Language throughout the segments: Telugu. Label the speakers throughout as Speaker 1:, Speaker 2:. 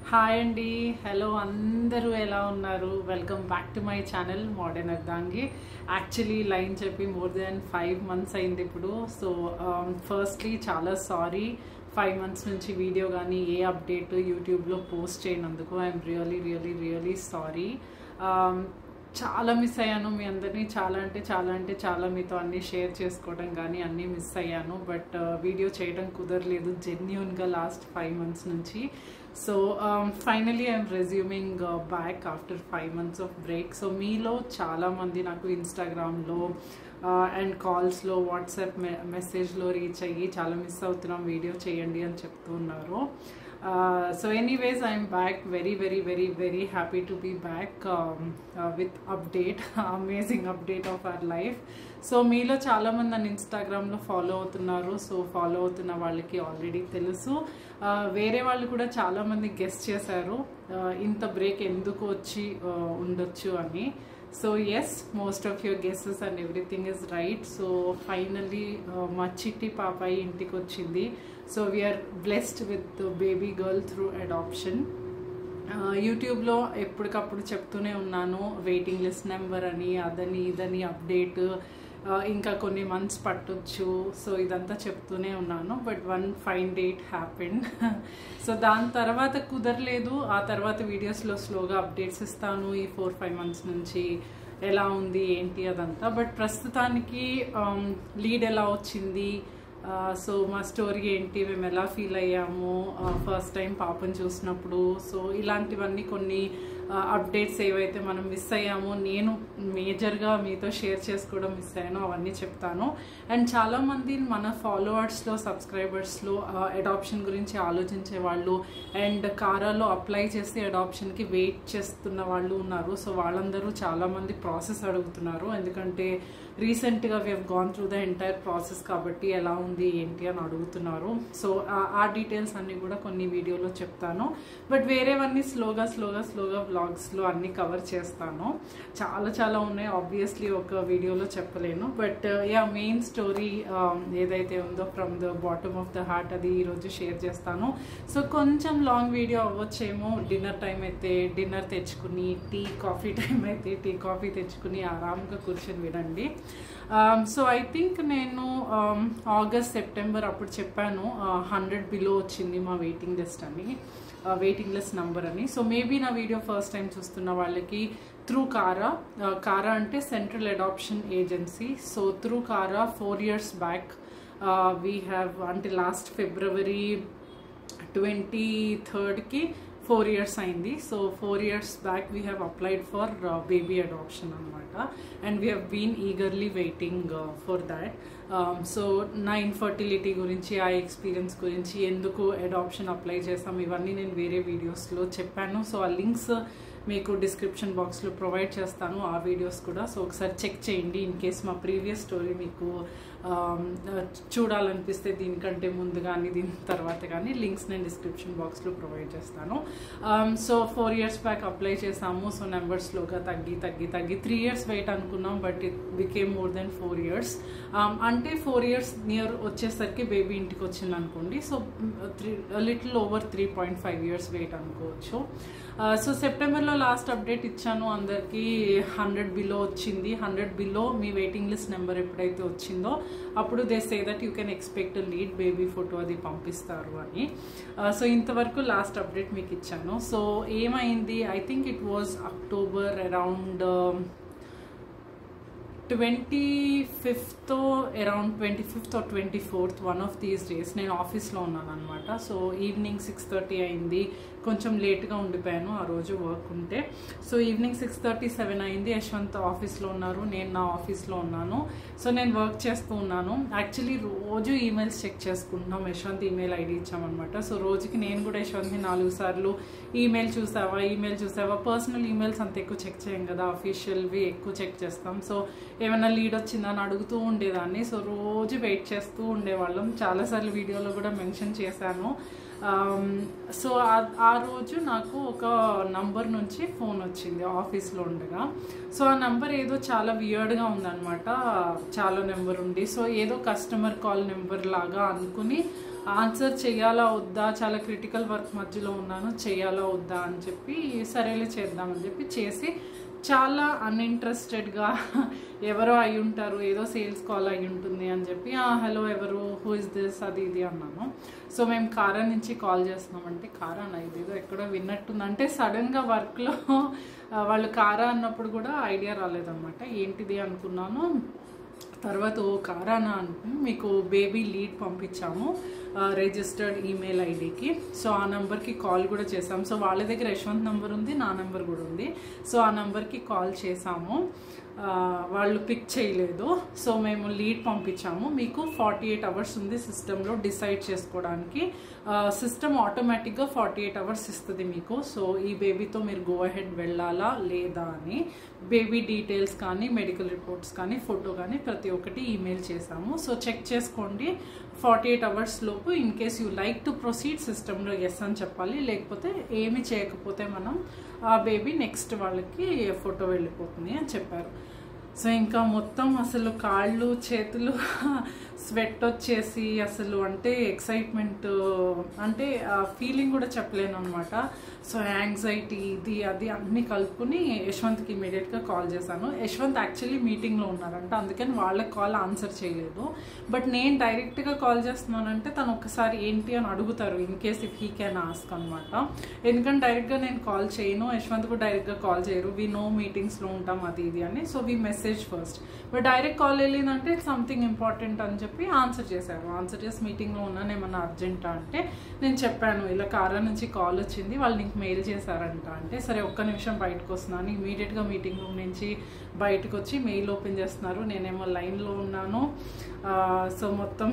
Speaker 1: హాయ్ అండి, హలో అందరూ ఎలా ఉన్నారు? Welcome back to my channel modern Ardhangi. Actually లైన్ చెప్పి మోర్ దెన్ 5 months అయింది ఇప్పుడు. సో ఫస్ట్లీ చాలా సారీ, 5 months నుంచి వీడియో కానీ ఏ అప్డేట్ యూట్యూబ్లో పోస్ట్ చేయనందుకు. I'm really sorry. చాలా మిస్ అయ్యాను మీ అందరినీ, చాలా మీతో అన్నీ షేర్ చేసుకోవడం కానీ అన్నీ మిస్ అయ్యాను. బట్ వీడియో చేయడం కుదరలేదు జెన్యూన్గా లాస్ట్ 5 months నుంచి. So finally I'm resuming back after 5 months of break. So మీలో చాలామంది నాకు ఇన్స్టాగ్రామ్లో అండ్ కాల్స్లో, వాట్సాప్ మెసేజ్లో రీచ్ అయ్యి చాలా మిస్ అవుతున్నాం, వీడియో చేయండి అని చెప్తున్నారు. So anyways, I'm back, very happy to be back with update amazing update of our life. So మీలో చాలామంది నన్ను ఇన్స్టాగ్రామ్లో ఫాలో అవుతున్నారు. సో ఫాలో అవుతున్న వాళ్ళకి ఆల్రెడీ తెలుసు. వేరే వాళ్ళు కూడా చాలామంది గెస్ చేశారు ఇంత బ్రేక్ ఎందుకు వచ్చి ఉండొచ్చు అని. So yes, most of your guesses and everything is right. So finally మా చిట్టి పాపాయి ఇంటికి వచ్చింది. So we are blessed with baby girl through adoption. యూట్యూబ్లో ఎప్పటికప్పుడు చెప్తూనే ఉన్నాను, వెయిటింగ్ లిస్ట్ నెంబర్ అని, అదని ఇదని అప్డేట్, ఇంకా కొన్ని మంత్స్ పట్టొచ్చు. సో ఇదంతా చెప్తూనే ఉన్నాను. But one fine date happened. So దాని తర్వాత కుదరలేదు. ఆ తర్వాత వీడియోస్లో స్లోగా అప్డేట్స్ ఇస్తాను ఈ 4-5 months నుంచి ఎలా ఉంది ఏంటి అదంతా. బట్ ప్రస్తుతానికి లీడ్ ఎలా వచ్చింది, సో మా స్టోరీ ఏంటి, మేము ఎలా ఫీల్ అయ్యాము ఫస్ట్ టైం పాపను చూసినప్పుడు, సో ఇలాంటివన్నీ కొన్ని అప్డేట్స్ ఏవైతే మనం మిస్ అయ్యామో, నేను మేజర్గా మీతో షేర్ చేసుకోవడం మిస్ అయ్యానో అవన్నీ చెప్తాను. అండ్ చాలామంది మన ఫాలోవర్స్లో, సబ్స్క్రైబర్స్లో అడాప్షన్ గురించి ఆలోచించే వాళ్ళు అండ్ కారాలో అప్లై చేసి అడాప్షన్కి వెయిట్ చేస్తున్న వాళ్ళు ఉన్నారు. సో వాళ్ళందరూ చాలామంది ప్రాసెస్ అడుగుతున్నారు, ఎందుకంటే రీసెంట్గా we have gone through the entire process కాబట్టి ఎలా ఉంది ఏంటి అని అడుగుతున్నారు. సో ఆ డీటెయిల్స్ అన్నీ కూడా కొన్ని వీడియోలో చెప్తాను. బట్ వేరేవన్నీ స్లోగా వ్లాగ్స్లో అన్నీ కవర్ చేస్తాను. చాలా ఉన్నాయి, ఆబ్వియస్లీ ఒక వీడియోలో చెప్పలేను. బట్ మెయిన్ స్టోరీ ఏదైతే ఉందో from the bottom of the heart, అది ఈరోజు షేర్ చేస్తాను. సో కొంచెం లాంగ్ వీడియో అవ్వచ్చేమో. డిన్నర్ టైం అయితే డిన్నర్ తెచ్చుకుని, కాఫీ టైం అయితే కాఫీ తెచ్చుకుని ఆరాంగా కూర్చొని వినండి. సో ఐ థింక్ నేను ఆగస్ట్, సెప్టెంబర్ అప్పుడు చెప్పాను 100 బిలో వచ్చింది మా వెయిటింగ్ లిస్ట్ అని, వెయిటింగ్ లిస్ట్ నంబర్ అని. సో మేబీ నా వీడియో ఫస్ట్ టైం చూస్తున్న వాళ్ళకి త్రూ కారా అంటే central adoption agency. So through CARA 4 years back we have, అంటే లాస్ట్ February 23rd 4 years అయింది. So 4 years back we have applied for baby adoption అనమాట. And we have been eagerly waiting for that. So నా ఇన్ఫర్టిలిటీ గురించి, ఆ ఎక్స్పీరియన్స్ గురించి, ఎందుకు అడాప్షన్ అప్లై చేస్తాం, ఇవన్నీ నేను వేరే వీడియోస్లో చెప్పాను. సో ఆ లింక్స్ మీకు డిస్క్రిప్షన్ బాక్స్లో ప్రొవైడ్ చేస్తాను, ఆ వీడియోస్ కూడా. సో ఒకసారి చెక్ చేయండి ఇన్ కేస్ మా ప్రీవియస్ స్టోరీ మీకు చూడాలనిపిస్తే, దీనికంటే ముందు కానీ దీని తర్వాత కానీ లింక్స్ నేను డిస్క్రిప్షన్ బాక్స్లో ప్రొవైడ్ చేస్తాను. సో 4 years బ్యాక్ అప్లై చేసాము. సో నెంబర్ స్లోగా తగ్గి 3 years వెయిట్ అనుకున్నాం, but it became more than 4 years. అంటే 4 years నియర్ వచ్చేసరికి బేబీ ఇంటికి వచ్చింది అనుకోండి. So little over 3.5 years wait అనుకోవచ్చు. సో సెప్టెంబర్లో లాస్ట్ అప్డేట్ ఇచ్చాను అందరికీ, 100 బిలో వచ్చింది. 100 బిలో మీ వెయిటింగ్ లిస్ట్ నెంబర్ ఎప్పుడైతే వచ్చిందో అప్పుడు they say that you can expect lead baby photo అది పంపిస్తారు అని. సో ఇంతవరకు లాస్ట్ అప్డేట్ మీకు ఇచ్చాను. సో ఏమైంది, I think it was October around 25th or 24th, one of these days నేను ఆఫీస్లో ఉన్నాను అనమాట. సో ఈవినింగ్ 6:30 అయింది. కొంచెం లేట్గా ఉండిపోయాను ఆ రోజు వర్క్ ఉంటే. సో ఈవినింగ్ 6:37 అయింది. యశ్వంత్ ఆఫీస్లో ఉన్నారు, నేను నా ఆఫీస్లో ఉన్నాను. సో నేను వర్క్ చేస్తూ ఉన్నాను. యాక్చువల్లీ రోజు ఈమెయిల్స్ చెక్ చేసుకుంటున్నాం, యశ్వంత్ ఈమెయిల్ ఐడి ఇచ్చామన్నమాట. సో రోజుకి నేను కూడా యశ్వంత్ని 4 సార్లు ఈమెయిల్ చూసావా, పర్సనల్ ఈమెయిల్స్ అంత ఎక్కువ చెక్ చేయం కదా, అఫీషియల్వి ఎక్కువ చెక్ చేస్తాం. సో ఏమైనా లీడ్ వచ్చిందని అడుగుతూ ఉండేదాన్ని. సో రోజు వెయిట్ చేస్తూ ఉండేవాళ్ళం. చాలాసార్లు వీడియోలో కూడా మెన్షన్ చేశాను. సో ఆ రోజు నాకు ఒక నంబర్ నుంచి ఫోన్ వచ్చింది ఆఫీస్లో ఉండగా. సో ఆ నెంబర్ ఏదో చాలా వియర్డ్గా ఉందన్నమాట, చాలా నెంబర్ ఉండి. సో ఏదో కస్టమర్ కాల్ నెంబర్ లాగా అనుకుని ఆన్సర్ చేయాలా వద్దా, చాలా క్రిటికల్ వర్క్ మధ్యలో ఉన్నాను, చేయాలా వద్దా అని చెప్పి సరేలే చేద్దామని చెప్పి చేసి చాలా అన్ఇంట్రెస్టెడ్గా ఎవరో అయి ఉంటారు, ఏదో సేల్స్ కాల్ అయి ఉంటుంది అని చెప్పి హలో ఎవరు, హూ ఇస్ దిస్, అది ఇది అన్నాను. సో మేము కారా నుంచి కాల్ చేస్తున్నామంటే కారా ఇది ఏదో ఎక్కడో విన్నట్టుంది అంటే సడన్గా వర్క్లో వాళ్ళు కారా అన్నప్పుడు కూడా ఐడియా రాలేదన్నమాట, ఏంటిది అనుకున్నాను. తర్వాత ఓ కారానా అనుకుని మీకు బేబీ లీడ్ పంపించాము రిజిస్టర్డ్ ఈమెయిల్ ఐడికి. సో ఆ నెంబర్కి కాల్ కూడా చేసాం. సో వాళ్ళ దగ్గర యశ్వంత్ నెంబర్ ఉంది, నా నెంబర్ కూడా ఉంది. సో ఆ నెంబర్కి కాల్ చేసాము, వాళ్ళు పిక్ చేయలేదు. సో మేము లీడ్ పంపించాము, మీకు 48 అవర్స్ ఉంది సిస్టంలో డిసైడ్ చేసుకోవడానికి. సిస్టమ్ ఆటోమేటిక్గా 48 అవర్స్ ఇస్తుంది మీకు. సో ఈ బేబీతో మీరు గో అహెడ్ వెళ్ళాలా లేదా అని బేబీ డీటెయిల్స్ కానీ మెడికల్ రిపోర్ట్స్ కానీ ఫోటో కానీ ప్రతి ఒక్కటి ఈమెయిల్ చేసాము. సో చెక్ చేసుకోండి 48 అవర్స్ లోపు. In case you like to proceed సిస్టంలో ఎస్ అని చెప్పాలి, లేకపోతే ఏమి చేయకపోతే మనం ఆ బేబీ నెక్స్ట్ వాళ్ళకి ఫోటో వెళ్ళిపోతుంది అని చెప్పారు. సో ఇంకా మొత్తం అసలు కాళ్ళు చేతులు స్వెట్ వచ్చేసి అసలు అంటే ఎక్సైట్మెంట్ అంటే ఫీలింగ్ కూడా చెప్పలేను అనమాట. సో యాంగ్జైటీ ఇది అది అన్నీ కలుపుకుని యశ్వంత్కి ఇమీడియట్గా కాల్ చేశాను. యశ్వంత్ యాక్చువల్లీ మీటింగ్లో ఉన్నారంట, అందుకని వాళ్ళకి కాల్ ఆన్సర్ చేయలేదు. బట్ నేను డైరెక్ట్గా కాల్ చేస్తున్నానంటే తను ఒకసారి ఏంటి అని అడుగుతారు, in case if he can ask అనమాట. ఎందుకంటే డైరెక్ట్గా నేను కాల్ చేయను, యశ్వంత్ కూడా డైరెక్ట్గా కాల్ చేయరు, వీ నో మీటింగ్స్లో ఉంటాం అది ఇది అని. So we message first. But direct call వెళ్ళిందంటే సంథింగ్ ఇంపార్టెంట్ అని చెప్పి ఆన్సర్ చేశారు. ఆన్సర్ చేసి మీటింగ్లో ఉన్నాను, ఏమన్నా అర్జెంటా అంటే నేను చెప్పాను ఇలా కారా నుంచి కాల్ వచ్చింది, వాళ్ళు నీకు మెయిల్ చేశారంట అంటే సరే ఒక్క నిమిషం బయటకు వస్తున్నాను. ఇమీడియట్గా మీటింగ్ రూమ్ నుంచి బయటకు వచ్చి మెయిల్ ఓపెన్ చేస్తున్నారు, నేనేమో లైన్లో ఉన్నాను. సో మొత్తం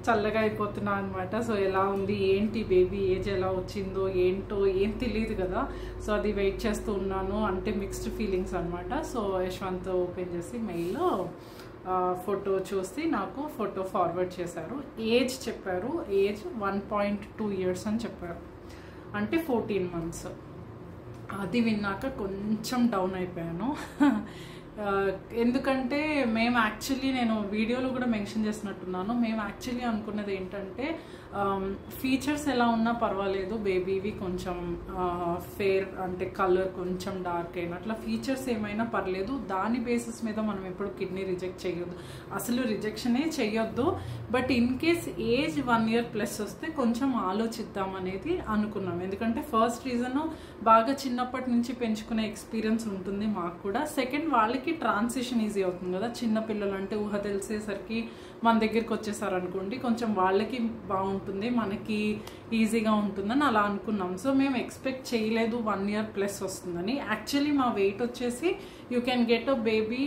Speaker 1: చల్లగా అయిపోతున్నా అనమాట. సో ఎలా ఉంది ఏంటి బేబీ ఏజ్ ఎలా వచ్చిందో ఏంటో ఏం తెలియదు కదా. సో అది వెయిట్ చేస్తూ ఉన్నాను, అంటే మిక్స్డ్ ఫీలింగ్స్ అనమాట. సో యశ్వంత్ ఓపెన్ చేసి మెయిల్లో ఫోటో చూసి నాకు ఫోటో ఫార్వర్డ్ చేశారు. ఏజ్ చెప్పారు, ఏజ్ 1.2 years అని చెప్పారు, అంటే 14 months. అది విన్నాక కొంచెం డౌన్ అయిపోయాను. ఎందుకంటే మేము యాక్చువల్లీ నేను వీడియోలో కూడా మెన్షన్ చేసినట్టున్నాను, మేము యాక్చువల్లీ అనుకున్నది ఏంటంటే ఫీచర్స్ ఎలా ఉన్నా పర్వాలేదు, బేబీవి కొంచెం ఫేర్ అంటే కలర్ కొంచెం డార్క్ అయినా అట్లా ఫీచర్స్ ఏమైనా పర్లేదు, దాని బేసిస్ మీద మనం ఎప్పుడు కిడ్నీ రిజెక్ట్ చేయొద్దు, అసలు రిజెక్షనే చేయొద్దు. But in case age 1 year plus వస్తే కొంచెం ఆలోచిద్దాం అనేది అనుకున్నాం. ఎందుకంటే ఫస్ట్ రీజన్ బాగా చిన్నప్పటి నుంచి పెంచుకునే ఎక్స్పీరియన్స్ ఉంటుంది మాకు కూడా. సెకండ్ వాళ్ళకి ట్రాన్సిషన్ ఈజీ అవుతుంది కదా, చిన్నపిల్లలు అంటే ఊహ తెలిసేసరికి మన దగ్గరికి వచ్చేసారనుకోండి కొంచెం వాళ్ళకి బాగుంటుంది, మనకి ఈజీగా ఉంటుందని అలా అనుకున్నాం. సో మేము ఎక్స్పెక్ట్ చేయలేదు 1 year ప్లస్ వస్తుందని. యాక్చువల్లీ మా వెయిట్ వచ్చేసి you can get a baby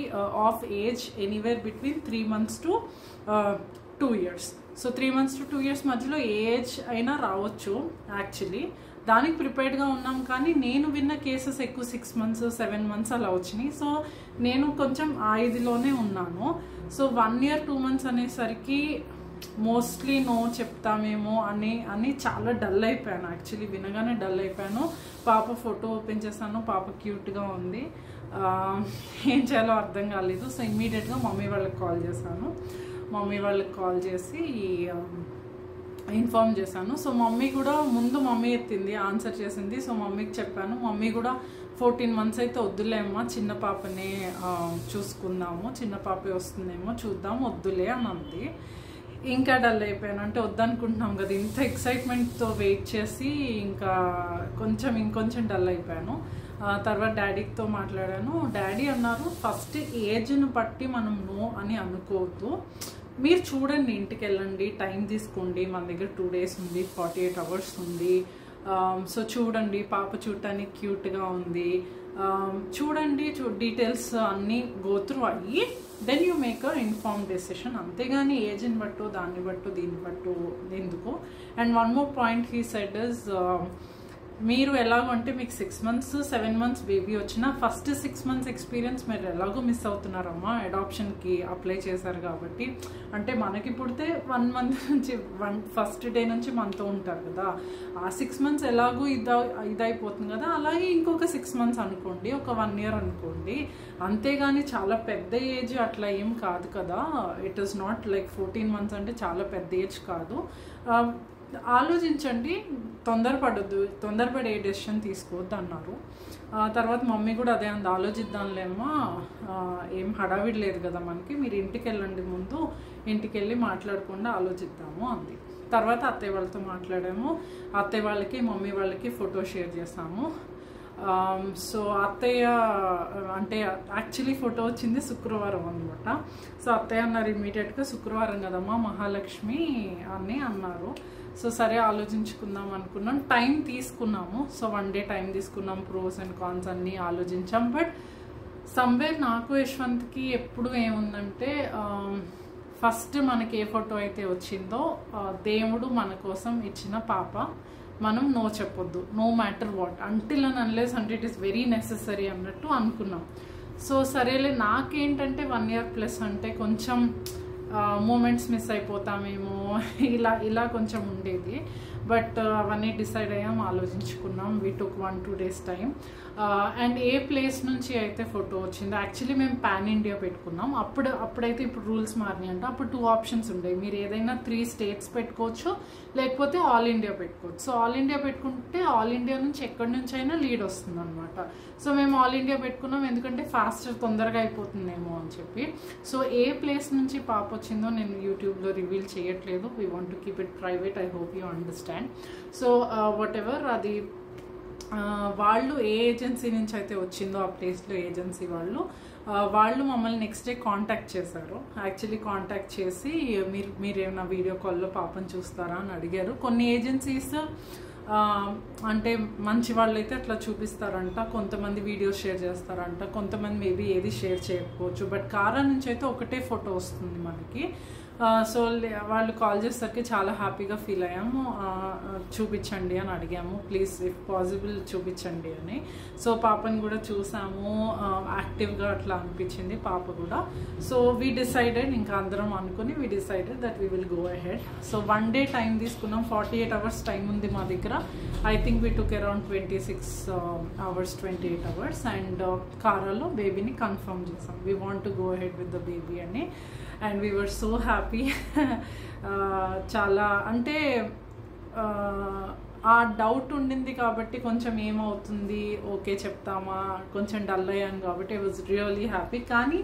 Speaker 1: of age anywhere between 3 months to 2 years. So 3 months to 2 years మధ్యలో ఏజ్ అయినా రావచ్చు యాక్చువల్లీ, దానికి ప్రిపేర్డ్గా ఉన్నాం. కానీ నేను విన్న కేసెస్ ఎక్కువ 6 months 7 months అలా వచ్చినాయి. సో నేను కొంచెం ఆ ఇదిలోనే ఉన్నాను. సో 1 year 2 months అనేసరికి మోస్ట్లీ నో చెప్తామేమో అని చాలా డల్ అయిపోయాను. యాక్చువల్లీ వినగానే డల్ అయిపోయాను. పాప ఫోటో ఓపెన్ చేశాను, పాప క్యూట్గా ఉంది, ఏం చేయాలో అర్థం కాలేదు. సో ఇమ్మీడియట్గా మమ్మీ వాళ్ళకి కాల్ చేశాను. మమ్మీ వాళ్ళకి కాల్ చేసి ఇన్ఫార్మ్ చేశాను. సో మమ్మీ కూడా ముందు మమ్మీ ఎత్తింది, ఆన్సర్ చేసింది. సో మమ్మీకి చెప్పాను, మమ్మీ కూడా 14 months అయితే వద్దులేమ్మా, చిన్న పాపనే చూసుకుందాము, చిన్న పాపే వస్తుందేమో చూద్దాం, వద్దులే అని అంది. ఇంకా డల్ అయిపోయాను, అంటే వద్దనుకుంటున్నాం కదా, ఇంత ఎక్సైట్మెంట్తో వెయిట్ చేసి ఇంకా ఇంకొంచెం డల్ అయిపోయాను. తర్వాత డాడీతో మాట్లాడాను. డాడీ అన్నారు ఫస్ట్ ఏజ్ను బట్టి మనం నో అని అనుకోవద్దు, మీరు చూడండి, ఇంటికి వెళ్ళండి, టైం తీసుకోండి, మన దగ్గర 2 days ఉంది, 48 hours ఉంది. సో చూడండి, పాప చూడటానికి క్యూట్గా ఉంది, చూడండి, డీటెయిల్స్ అన్నీ గోత్రూ అయ్యి then you make a inform decision. అంతేగాని ఏజ్ని బట్టు దాన్ని బట్టు దీన్ని బట్టు ఎందుకు. And one more point he said is మీరు ఎలాగో అంటే మీకు 6 months 7 months బేబీ వచ్చినా ఫస్ట్ 6 months ఎక్స్పీరియన్స్ మీరు ఎలాగో మిస్ అవుతున్నారమ్మా. అడాప్షన్కి అప్లై చేశారు కాబట్టి. అంటే మనకి పుడితే 1 month నుంచి ఫస్ట్ డే నుంచి మనతో ఉంటారు కదా, ఆ 6 months ఎలాగో ఇదైపోతుంది కదా. అలాగే ఇంకొక 6 months అనుకోండి, ఒక 1 year అనుకోండి. అంతేగాని చాలా పెద్ద ఏజ్ అట్లా ఏం కాదు కదా. It is not like 14 months అంటే చాలా పెద్ద ఏజ్ కాదు. ఆలోచించండి, తొందరపడే డెసిషన్ తీసుకోవద్దు అన్నారు. తర్వాత మమ్మీ కూడా అదే అంది, ఆలోచిద్దాంలేమో, ఏం హడావిడి లేదు కదా మనకి, మీరు ఇంటికి వెళ్ళండి, ముందు ఇంటికి వెళ్ళి మాట్లాడకుండా ఆలోచిద్దాము అంది. తర్వాత అత్తయ్య వాళ్ళతో మాట్లాడాము. అత్తయ్య వాళ్ళకి మమ్మీ వాళ్ళకి ఫోటో షేర్ చేసాము. సో అత్తయ్య అంటే యాక్చువల్లీ ఫోటో వచ్చింది శుక్రవారం అనమాట. సో అత్తయ్య అన్నారు ఇమీడియట్గా, శుక్రవారం కదమ్మా మహాలక్ష్మి అని అన్నారు. సో సరే ఆలోచించుకుందాం అనుకున్నాం, టైం తీసుకున్నాము. సో 1 day టైం తీసుకున్నాం, ప్రోస్ అండ్ కాన్స్ అన్నీ ఆలోచించాం. బట్ సమ్వేర్ నాకు యశ్వంత్కి ఎప్పుడు ఏముందంటే, ఫస్ట్ మనకి ఏ ఫోటో అయితే వచ్చిందో దేవుడు మన కోసం ఇచ్చిన పాప, మనం నో చెప్పొద్దు, no matter what, until and unless అంటే ఇట్ ఈస్ వెరీ నెసెసరీ అన్నట్టు అనుకున్నాం. సో సరేలే, నాకేంటంటే 1 year ప్లస్ అంటే కొంచెం మూమెంట్స్ మిస్ అయిపోతామేమో ఇలా కొంచెం ఉండేది. బట్ అవన్నీ డిసైడ్ అయ్యాం, ఆలోచించుకున్నాం. We took 1-2 days time. And a place నుంచి అయితే ఫోటో వచ్చిందో, యాక్చువల్లీ మేము పాన్ ఇండియా పెట్టుకున్నాం. అప్పుడైతే ఇప్పుడు రూల్స్ మారినాయి అంట. అప్పుడు 2 options ఉండేవి, మీరు ఏదైనా 3 states పెట్టుకోవచ్చు, లేకపోతే ఆల్ ఇండియా పెట్టుకోవచ్చు. సో ఆల్ ఇండియా పెట్టుకుంటే ఆల్ ఇండియా నుంచి ఎక్కడి నుంచి అయినా లీడ్ వస్తుంది అనమాట. సో మేము ఆల్ ఇండియా పెట్టుకున్నాం, ఎందుకంటే ఫాస్టర్ తొందరగా అయిపోతుందేమో అని చెప్పి. సో ఏ ప్లేస్ నుంచి పాప వచ్చిందో నేను యూట్యూబ్లో రివీల్ చేయట్లేదు. We want to keep it private. I hope you understand. So what ever, అది వాళ్ళు ఏ ఏజెన్సీ నుంచి అయితే వచ్చిందో ఆ ప్లేస్లో ఏజెన్సీ వాళ్ళు మమ్మల్ని నెక్స్ట్ డే కాంటాక్ట్ చేశారు. యాక్చువల్లీ కాంటాక్ట్ చేసి మీరు ఏమైనా వీడియో కాల్లో పాపను చూస్తారా అని అడిగారు. కొన్ని ఏజెన్సీస్ అంటే మంచి వాళ్ళు అయితే అట్లా చూపిస్తారంట, కొంతమంది వీడియోస్ షేర్ చేస్తారంట, కొంతమంది మేబీ ఏది షేర్ చేయకపోవచ్చు. బట్ కారా నుంచి అయితే ఒకటే ఫోటో వస్తుంది మనకి. సో వాళ్ళు కాల్ చేసేసరికి చాలా హ్యాపీగా ఫీల్ అయ్యాము. చూపించండి అని అడిగాము, ప్లీజ్ ఇఫ్ పాసిబుల్ చూపించండి అని. సో పాపని కూడా చూసాము, యాక్టివ్గా అట్లా అనిపించింది పాప కూడా. సో వీ డిసైడెడ్, ఇంకా అందరం అనుకుని we decided that we will go ahead. So 1 day time తీసుకున్నాం, 48 hours టైం ఉంది మా దగ్గర. I think we took around 26 hours 28 hours. And కారాలో బేబీని కన్ఫర్మ్ చేసాం, we want to go ahead with the baby అని. And we were so happy. చాలా అంటే ఆ డౌట్ ఉండింది కాబట్టి కొంచెం ఏమవుతుంది, ఓకే చెప్తామా, కొంచెం డల్ అయ్యాను కాబట్టి ఐ వాజ్ రియల్లీ హ్యాపీ. కానీ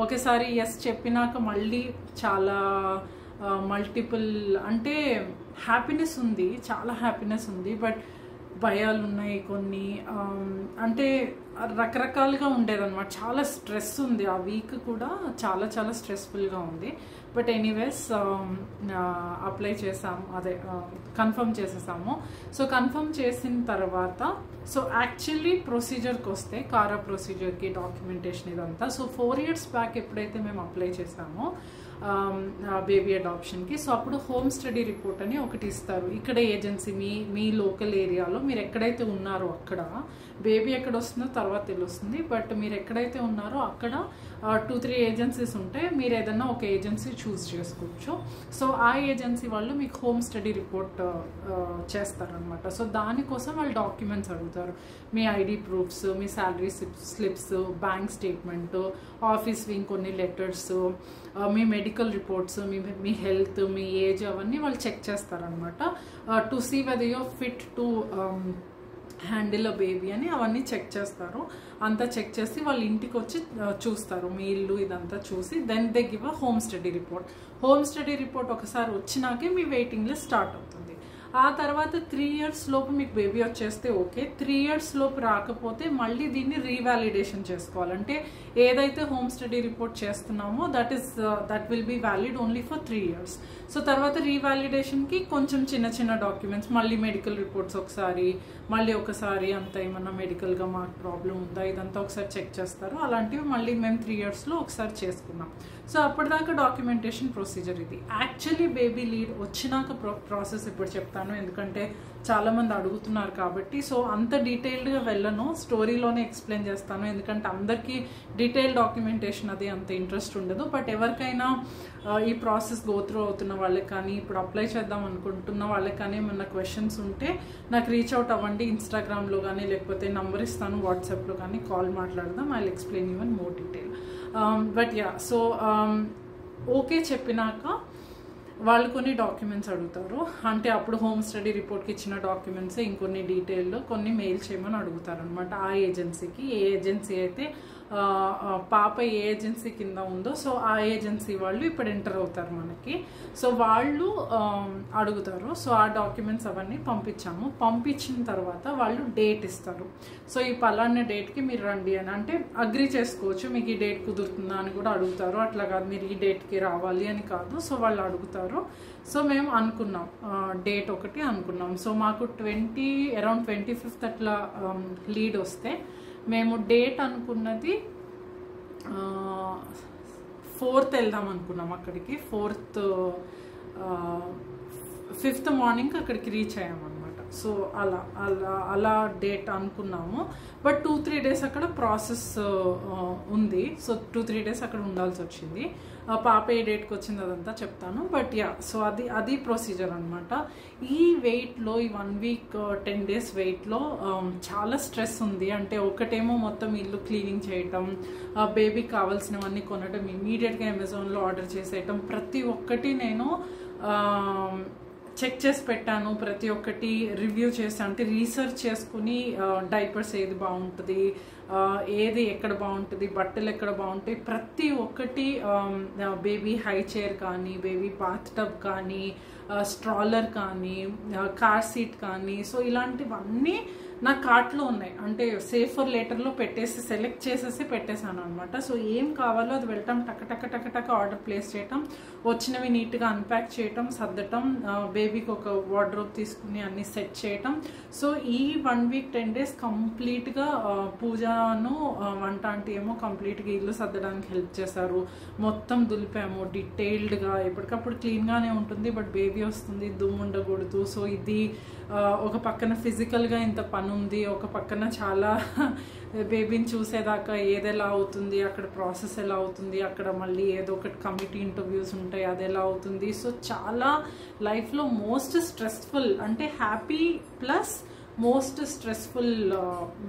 Speaker 1: ఒకసారి ఎస్ చెప్పినాక మళ్ళీ చాలా మల్టిపుల్ అంటే హ్యాపీనెస్ ఉంది, చాలా హ్యాపీనెస్ ఉంది. బట్ భయాలు ఉన్నాయి కొన్ని, అంటే రకరకాలుగా ఉండేదన్నమాట. చాలా స్ట్రెస్ ఉంది, ఆ వీక్ కూడా చాలా స్ట్రెస్ఫుల్గా ఉంది. బట్ ఎనీవేస్ అప్లై చేసాము, అదే కన్ఫర్మ్ చేసేసాము. సో కన్ఫర్మ్ చేసిన తర్వాత సో యాక్చువల్లీ ప్రొసీజర్కి వస్తే, కారా ప్రొసీజర్కి డాక్యుమెంటేషన్ ఇదంతా. సో 4 years బ్యాక్ ఎప్పుడైతే మేము అప్లై చేసామో బేబీ అడాప్షన్కి, సో అప్పుడు హోమ్ స్టడీ రిపోర్ట్ అని ఒకటి ఇస్తారు. ఇక్కడ ఏజెన్సీ మీ లోకల్ ఏరియాలో మీరు ఎక్కడైతే ఉన్నారో అక్కడ బేబీ ఎక్కడ వస్తుందో తర్వాత తెలుస్తుంది. బట్ మీరు ఎక్కడైతే ఉన్నారో అక్కడ 2-3 ఏజెన్సీస్ ఉంటాయి, మీరు ఏదన్నా ఒక ఏజెన్సీ చూస్ చేసుకోవచ్చు. సో ఆ ఏజెన్సీ వాళ్ళు మీకు హోమ్ స్టడీ రిపోర్ట్ చేస్తారనమాట. సో దానికోసం వాళ్ళు డాక్యుమెంట్స్ అడుగుతారు, మీ ఐడి ప్రూఫ్స్, మీ salary slips, bank statement, office ఇంకొన్ని లెటర్స్, మీ మెడికల్ రిపోర్ట్స్, మీ హెల్త్, మీ ఏజ్, అవన్నీ వాళ్ళు చెక్ చేస్తారనమాట. To see whether you fit to handle a baby అని అవన్నీ చెక్ చేస్తారు. అంతా చెక్ చేసి వాళ్ళు ఇంటికి వచ్చి చూస్తారు, మీ ఇల్లు ఇదంతా చూసి then they give a home study report. Home study report ఒకసారి వచ్చినాకే మీ వెయిటింగ్ లిస్ట్ స్టార్ట్ అవుతుంది. ఆ తర్వాత 3 years లోపు మీకు బేబీ వచ్చేస్తే ఓకే. 3 years లోపు రాకపోతే మళ్ళీ దీన్ని రీవాలిడేషన్ చేసుకోవాలంటే ఏదైతే హోమ్ స్టడీ రిపోర్ట్ చేస్తున్నామో that will be valid only for 3 years. So తర్వాత రీవాలిడేషన్కి కొంచెం చిన్న డాక్యుమెంట్స్, మళ్ళీ మెడికల్ రిపోర్ట్స్ ఒకసారి అంత ఏమన్నా మెడికల్గా మాకు ప్రాబ్లం ఉందా ఇదంతా ఒకసారి చెక్ చేస్తారు. అలాంటివి మళ్ళీ మేము 3 yearsలో ఒకసారి చేసుకున్నాం. సో అప్పటిదాకా డాక్యుమెంటేషన్ ప్రొసీజర్ ఇది. యాక్చువల్లీ బేబీ లీడ్ వచ్చినాక ప్రాసెస్ ఇప్పుడు చెప్తాను. చేస్తాను, ఎందుకంటే చాలామంది అడుగుతున్నారు కాబట్టి. సో అంత డీటెయిల్డ్గా వెళ్ళను, స్టోరీలోనే ఎక్స్ప్లెయిన్ చేస్తాను, ఎందుకంటే అందరికీ డీటెయిల్ డాక్యుమెంటేషన్ అది అంత ఇంట్రెస్ట్ ఉండదు. బట్ ఎవరికైనా ఈ ప్రాసెస్ గో త్రూ అవుతున్న వాళ్ళకి కానీ, ఇప్పుడు అప్లై చేద్దాం అనుకుంటున్న వాళ్ళకి కానీ ఏమన్నా క్వశ్చన్స్ ఉంటే నాకు రీచ్ అవుట్ అవ్వండి. ఇన్స్టాగ్రామ్లో కానీ, లేకపోతే నంబర్ ఇస్తాను, వాట్సాప్లో కానీ కాల్ మాట్లాడదాం. I will explain even more detail. But yeah, so okay చెప్పినాక వాళ్ళు కొన్ని డాక్యుమెంట్స్ అడుగుతారు. అంటే అప్పుడు హోమ్ స్టడీ రిపోర్ట్కి ఇచ్చిన డాక్యుమెంట్స్ ఇంకొన్ని డీటెయిల్లో కొన్ని మెయిల్ చేయమని అడుగుతారు అనమాట ఆ ఏజెన్సీకి. ఏ ఏజెన్సీ అయితే పాప ఏ ఏజెన్సీ కింద ఉందో సో ఆ ఏజెన్సీ వాళ్ళు ఇప్పుడు ఎంటర్ అవుతారు మనకి. సో వాళ్ళు అడుగుతారు. సో ఆ డాక్యుమెంట్స్ అవన్నీ పంపించాము. పంపించిన తర్వాత వాళ్ళు డేట్ ఇస్తారు. సో ఈ పలానా డేట్కి మీరు రండి అని, అంటే అగ్రి చేసుకోవచ్చు, మీకు ఈ డేట్ కుదురుతుందా అని కూడా అడుగుతారు. అట్లా కాదు మీరు ఈ డేట్కి రావాలి అని కాదు. సో వాళ్ళు అడుగుతారు. సో మేము అనుకున్నాం డేట్ ఒకటి అనుకున్నాం. సో మాకు అరౌండ్ 25th అట్లా లీడ్ వస్తే మేము డేట్ అనుకున్నది 4th వెళ్దాం అనుకున్నాం అక్కడికి. 5th మార్నింగ్ అక్కడికి రీచ్ అయ్యామన్నమాట. సో అలా అలా అలా డేట్ అనుకున్నాము. బట్ 2-3 days అక్కడ ప్రాసెస్ ఉంది. సో 2-3 days అక్కడ ఉండాల్సి వచ్చింది. పాప ఏ డేట్కి వచ్చింది అదంతా చెప్తాను. బట్ యా, సో అది ప్రొసీజర్ అనమాట. ఈ వెయిట్లో, ఈ 1 week 10 days వెయిట్లో చాలా స్ట్రెస్ ఉంది. అంటే ఒకటేమో మొత్తం ఇల్లు క్లీనింగ్ చేయటం, బేబీకి కావాల్సినవన్నీ కొనటం, ఇమీడియట్గా అమెజాన్లో ఆర్డర్ చేసేయటం, ప్రతి ఒక్కటి నేను చెక్ చేసి పెట్టాను. ప్రతి ఒక్కటి రివ్యూ చేశాను. అంటే రీసెర్చ్ చేసుకుని డైపర్స్ ఏది బాగుంటుంది, ఏది ఎక్కడ బాగుంటుంది, బట్టలు ఎక్కడ బాగుంటాయి, ప్రతి ఒక్కటి, బేబీ హై చైర్ కానీ, బేబీ బాత్ టబ్ కానీ, స్ట్రాలర్ కానీ, కార్ సీట్ కానీ, సో ఇలాంటివన్నీ నా కార్ట్లో ఉన్నాయి. అంటే సేఫ్ ఫర్ లేటర్లో పెట్టేసి సెలెక్ట్ చేసేసి పెట్టేశాను అనమాట. సో ఏం కావాలో అది వెళ్ళటం, టక ఆర్డర్ ప్లేస్ చేయటం, వచ్చినవి నీట్గా అన్ప్యాక్ చేయటం, సర్దటం, బేబీకి ఒక వార్డ్రోబ్ తీసుకుని అన్ని సెట్ చేయటం. సో ఈ 1 week 10 days కంప్లీట్గా పూజను వంట ఆంటీ ఏమో కంప్లీట్గా ఇల్లు సర్దడానికి హెల్ప్ చేశారు. మొత్తం దులిపాము డీటెయిల్డ్గా. ఎప్పటికప్పుడు క్లీన్గానే ఉంటుంది, బట్ బేబీ వస్తుంది, దుమ్ము ఉండకూడదు. సో ఇది ఒక పక్కన ఫిజికల్గా ఇంత పని ఉంది, ఒక పక్కన చాలా బేబీని చూసేదాకా ఏదెలా అవుతుంది, అక్కడ ప్రాసెస్ ఎలా అవుతుంది, అక్కడ మళ్ళీ ఏదో ఒకటి కమిటీ ఇంటర్వ్యూస్ ఉంటాయి, అది ఎలా అవుతుంది. సో చాలా లైఫ్లో మోస్ట్ స్ట్రెస్ఫుల్, అంటే happy plus most stressful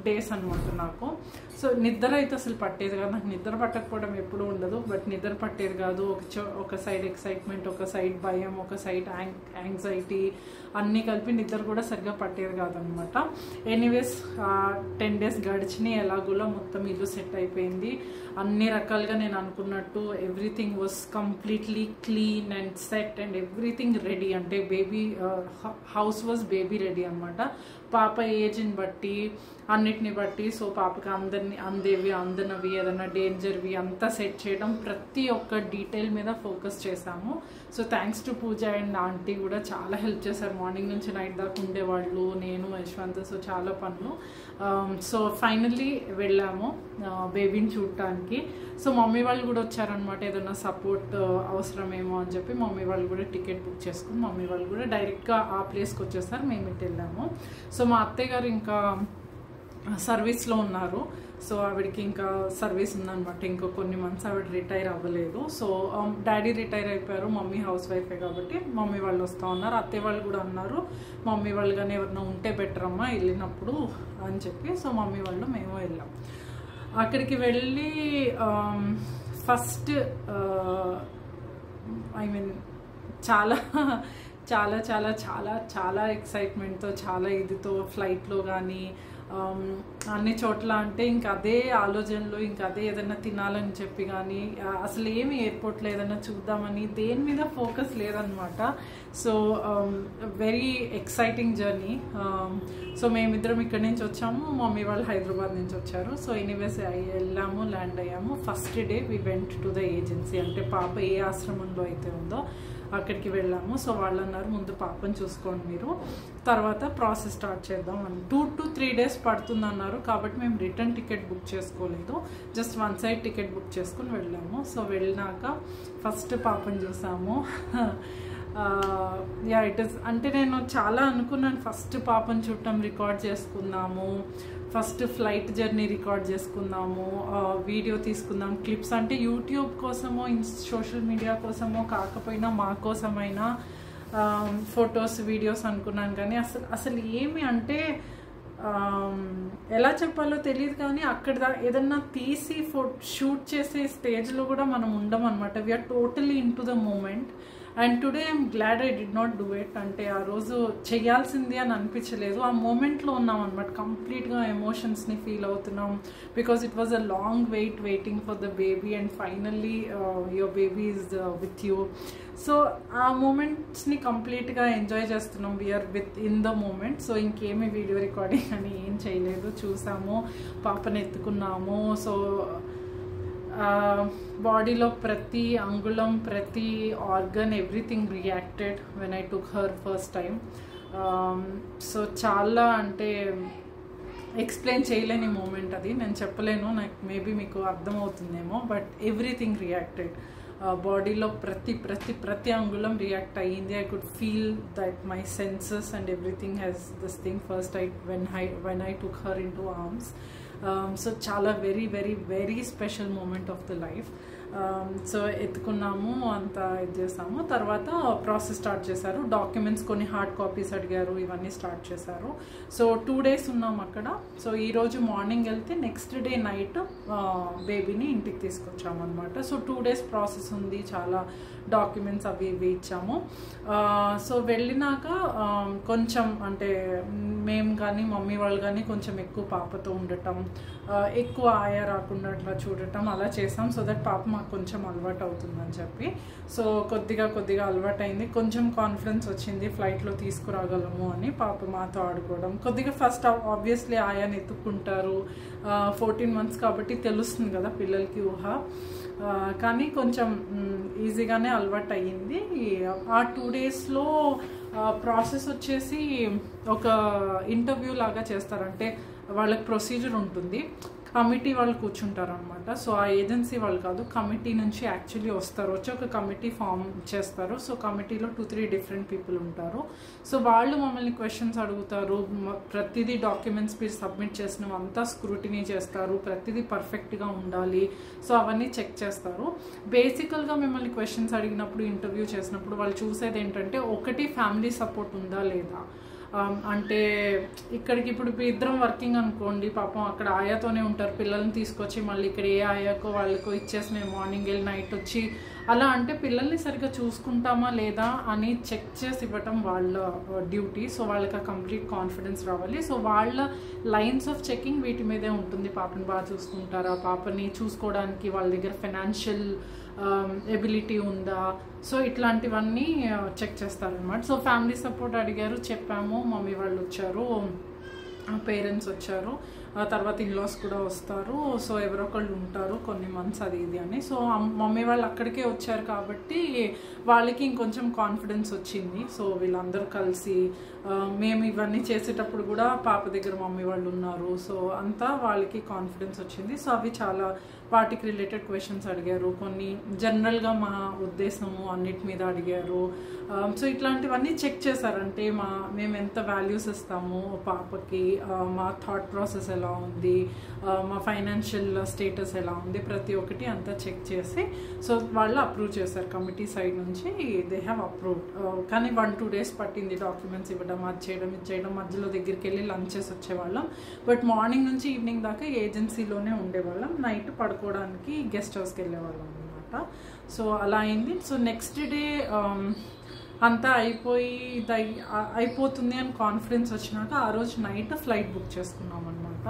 Speaker 1: days అనమాట నాకు. సో నిద్ర అయితే అసలు పట్టేది కాదు. నాకు నిద్ర పట్టకపోవడం ఎప్పుడూ ఉండదు, బట్ నిద్ర పట్టేది కాదు. ఒక సైడ్ ఎక్సైట్మెంట్, ఒక సైడ్ భయం, ఒక సైడ్ యాంగ్జైటీ, అన్నీ కలిపి నిద్ర కూడా సరిగ్గా పట్టేది కాదనమాట. ఎనీవేస్ 10 days గడిచినాయి. ఎలాగోలా మొత్తం ఇల్లు సెట్ అయిపోయింది. అన్ని రకాలుగా నేను అనుకున్నట్టు everything was completely clean and set and everything ready. అంటే baby house was baby ready అనమాట. పాప ఏజ్ని బట్టి, అన్నిటిని బట్టి, సో పాపకి అందేవి అందనవి, ఏదైనా డేంజర్వి అంతా సెట్ చేయడం, ప్రతి ఒక్క డీటెయిల్ మీద ఫోకస్ చేశాము. So thanks to Pooja and aunty కూడా చాలా హెల్ప్ చేశారు. మార్నింగ్ నుంచి నైట్ దాకా ఉండేవాళ్ళు, నేను యశ్వంత్. సో చాలా పనులు. సో ఫైనల్లీ వెళ్ళాము బేబీని చూడటానికి. సో మమ్మీ వాళ్ళు కూడా వచ్చారనమాట. ఏదైనా సపోర్ట్ అవసరమేమో అని చెప్పి మమ్మీ వాళ్ళు కూడా టికెట్ బుక్ చేసుకుని మమ్మీ వాళ్ళు కూడా డైరెక్ట్గా ఆ ప్లేస్కి వచ్చేసారు. మేము ఇటు వెళ్ళాము. సో మా అత్తయ్య గారు ఇంకా సర్వీస్లో ఉన్నారు. సో ఆవిడకి ఇంకా సర్వీస్ ఉందన్నమాట. ఇంకో కొన్ని మంత్స్ ఆవిడ రిటైర్ అవ్వలేదు. సో డాడీ రిటైర్ అయిపోయారు, మమ్మీ హౌస్ వైఫే కాబట్టి మమ్మీ వాళ్ళు వస్తూ ఉన్నారు. అత్తయ్య వాళ్ళు కూడా అన్నారు మమ్మీ వాళ్ళు కానీ ఎవరైనా ఉంటే బెటర్ అమ్మా వెళ్ళినప్పుడు అని చెప్పి. సో మమ్మీ వాళ్ళు మేము వెళ్ళాం. అక్కడికి వెళ్ళి ఫస్ట్ చాలా చాలా చాలా చాలా చాలా ఎక్సైట్మెంట్తో, చాలా ఇదితో ఫ్లైట్లో కానీ అన్ని చోట్ల, అంటే ఇంకా అదే ఆలోచనలో, ఇంకా అదే ఏదైనా తినాలని చెప్పి కానీ, అసలు ఏమి ఎయిర్పోర్ట్లో ఏదైనా చూద్దామని దేని మీద ఫోకస్ లేదనమాట. So very exciting journey. So మేమిద్దరం ఇక్కడి నుంచి వచ్చాము, మమ్మీ వాళ్ళు హైదరాబాద్ నుంచి వచ్చారు. సో ఎనీవేస్ వెళ్ళాము, ల్యాండ్ అయ్యాము. First day we went to the agency. అంటే పాప ఏ ఆశ్రమంలో అయితే ఉందో అక్కడికి వెళ్ళాము. సో వాళ్ళు అన్నారు ముందు పాపని చూసుకోండి మీరు, తర్వాత ప్రాసెస్ స్టార్ట్ చేద్దాం అని. 2 to 3 days పడుతుంది అన్నారు. కాబట్టి మేము రిటర్న్ టికెట్ బుక్ చేసుకోలేదు, జస్ట్ 1 side టికెట్ బుక్ చేసుకుని వెళ్ళాము. సో వెళ్ళినాక ఫస్ట్ పాపని చూసాము. యా ఇట్ ఇస్ అంటే నేను చాలా అనుకున్నాను ఫస్ట్ పాపను చూడటం రికార్డ్ చేసుకుందాము, ఫస్ట్ ఫ్లైట్ జర్నీ రికార్డ్ చేసుకుందాము, వీడియో తీసుకుందాం క్లిప్స్, అంటే యూట్యూబ్ కోసమో సోషల్ మీడియా కోసమో కాకపోయినా మా కోసమైనా ఫొటోస్ వీడియోస్ అనుకున్నాను. కానీ అసలు ఏమి అంటే ఎలా చెప్పాలో తెలియదు. కానీ అక్కడ ఏదన్నా తీసి షూట్ చేసే స్టేజ్లో కూడా మనం ఉండం అనమాట. We are totally into the moment. And today I'm glad I did not do it. అంటే ఆ రోజు చేయాల్సింది అని అనిపించలేదు, ఆ మూమెంట్లో ఉన్నాం అనమాట. కంప్లీట్గా ఎమోషన్స్ని ఫీల్ అవుతున్నాం because it was a long waiting for the baby and finally your baby is with you. So ఆ మూమెంట్స్ని కంప్లీట్గా ఎంజాయ్ చేస్తున్నాం. We are within the moment. So ఇంకేమీ వీడియో రికార్డింగ్ అని ఏం చేయలేదు, చూసాము, పాపను ఎత్తుకున్నాము. సో బాడీలో ప్రతి అంగుళం, ప్రతి organ, everything reacted when I took her first time. So చాలా అంటే ఎక్స్ప్లెయిన్ చేయలేని మూమెంట్ అది, నేను చెప్పలేను, నాకు మేబీ మీకు అర్థమవుతుందేమో, బట్ ఎవ్రీథింగ్ రియాక్టెడ్. బాడీలో ప్రతి అంగుళం రియాక్ట్ అయ్యింది. I could feel that my senses and everything has this thing first when I took her into arms. So చాలా very special moment of the life. So ఎత్తుకున్నాము, అంతా ఇది చేసాము. తర్వాత ప్రాసెస్ స్టార్ట్ చేశారు. డాక్యుమెంట్స్ కొన్ని హార్డ్ కాపీస్ అడిగారు, ఇవన్నీ స్టార్ట్ చేశారు. సో 2 days ఉన్నాం అక్కడ. సో ఈరోజు మార్నింగ్ వెళ్తే నెక్స్ట్ డే నైట్ బేబీని ఇంటికి తీసుకొచ్చాము అనమాట. సో 2 days ప్రాసెస్ ఉంది, చాలా డాక్యుమెంట్స్ అవి ఇవి ఇచ్చాము. సో వెళ్ళినాక కొంచెం అంటే మేము కానీ మమ్మీ వాళ్ళు కానీ కొంచెం ఎక్కువ పాపతో ఉండటం, ఎక్కువ ఆయా రాకుండా అట్లా చూడటం అలా చేసాం. సో దట్ పాప మాకు కొంచెం అలవాటు అవుతుందని చెప్పి. సో కొద్దిగా అలవాటు అయింది, కొంచెం కాన్ఫిడెన్స్ వచ్చింది, ఫ్లైట్లో తీసుకురాగలము అని. పాప మాతో ఆడుకోవడం కొద్దిగా ఫస్ట్ ఆబ్వియస్లీ ఆయాని ఎత్తుక్కుంటారు, 14 months కాబట్టి తెలుస్తుంది కదా పిల్లలకి ఊహ. కానీ కొంచెం ఈజీగానే అలవాటు అయ్యింది. ఆ 2 daysలో ప్రాసెస్ వచ్చేసి ఒక ఇంటర్వ్యూ లాగా చేస్తారంటే వాళ్ళకి ప్రొసీజర్ ఉంటుంది, కమిటీ వాళ్ళు కూర్చుంటారు అనమాట. సో ఆ ఏజెన్సీ వాళ్ళు కాదు, కమిటీ నుంచి యాక్చువల్లీ వచ్చి ఒక కమిటీ ఫామ్ చేస్తారు. సో కమిటీలో 2-3 different people ఉంటారు. సో వాళ్ళు మమ్మల్ని క్వశ్చన్స్ అడుగుతారు, ప్రతిదీ డాక్యుమెంట్స్ మీరు సబ్మిట్ చేసినవి అంతా స్క్రూటినీ చేస్తారు, ప్రతిదీ పర్ఫెక్ట్గా ఉండాలి. సో అవన్నీ చెక్ చేస్తారు. బేసికల్గా మిమ్మల్ని క్వశ్చన్స్ అడిగినప్పుడు, ఇంటర్వ్యూ చేసినప్పుడు వాళ్ళు చూసేది ఏంటంటే, ఒకటి ఫ్యామిలీ సపోర్ట్ ఉందా లేదా. అంటే ఇక్కడికి ఇప్పుడు ఇద్దరం వర్కింగ్ అనుకోండి, పాపం అక్కడ ఆయాతోనే ఉంటారు, పిల్లల్ని తీసుకొచ్చి మళ్ళీ ఇక్కడ ఏ ఆయాకో వాళ్ళకో ఇచ్చేసి మేము మార్నింగ్ వెళ్ళి నైట్ వచ్చి అలా అంటే పిల్లల్ని సరిగ్గా చూసుకుంటామా లేదా అని చెక్ చేసి ఇవ్వటం వాళ్ళ డ్యూటీ. సో వాళ్ళకి ఆ కంప్లీట్ కాన్ఫిడెన్స్ రావాలి. సో వాళ్ళ లైన్స్ ఆఫ్ చెకింగ్ వీటి మీదే ఉంటుంది. పాపని బాగా చూసుకుంటారా, పాపని చూసుకోవడానికి వాళ్ళ దగ్గర ఫైనాన్షియల్ ఎబిలిటీ ఉందా, సో ఇట్లాంటివన్నీ చెక్ చేస్తారనమాట. సో ఫ్యామిలీ సపోర్ట్ అడిగారు, చెప్పాము, మమ్మీ వాళ్ళు వచ్చారు, పేరెంట్స్ వచ్చారు, తర్వాత ఇన్లాస్ కూడా వస్తారు. సో ఎవరో ఒకళ్ళు ఉంటారు కొన్ని మంత్స్ అది ఇది అని. సో మమ్మీ వాళ్ళు అక్కడికే వచ్చారు కాబట్టి వాళ్ళకి ఇంకొంచెం కాన్ఫిడెన్స్ వచ్చింది. సో వీళ్ళందరూ కలిసి మేము ఇవన్నీ చేసేటప్పుడు కూడా పాప దగ్గర మమ్మీ వాళ్ళు ఉన్నారు. సో అంతా వాళ్ళకి కాన్ఫిడెన్స్ వచ్చింది. సో అవి చాలా వాటికి రిలేటెడ్ క్వశ్చన్స్ అడిగారు, కొన్ని జనరల్గా మా ఉద్దేశము అన్నిటి మీద అడిగారు. సో ఇట్లాంటివన్నీ చెక్ చేశారంటే మేము ఎంత వాల్యూస్ ఇస్తాము పాపకి, మా థాట్ ప్రాసెస్ ఎలా ఉంది, మా ఫైనాన్షియల్ స్టేటస్ ఎలా ఉంది, ప్రతి ఒక్కటి అంతా చెక్ చేసి సో వాళ్ళు అప్రూవ్ చేశారు. కమిటీ సైడ్ నుంచి దే హ్యావ్ అప్రూవ్డ్. కానీ 1-2 days పట్టింది డాక్యుమెంట్స్ ఇవ్వడం, అది చేయడం. మధ్యలో దగ్గరికి వెళ్ళి లంచెస్ వచ్చేవాళ్ళం. బట్ మార్నింగ్ నుంచి ఈవినింగ్ దాకా ఏజెన్సీలోనే ఉండేవాళ్ళం, నైట్ పడుకోవడానికి గెస్ట్ హౌస్కి వెళ్ళేవాళ్ళం అనమాట. సో అలా అయింది. సో నెక్స్ట్ డే అంతా అయిపోతుంది అని కాన్ఫిడెన్స్ వచ్చినాక ఆ రోజు నైట్ ఫ్లైట్ బుక్ చేసుకున్నాం అనమాట.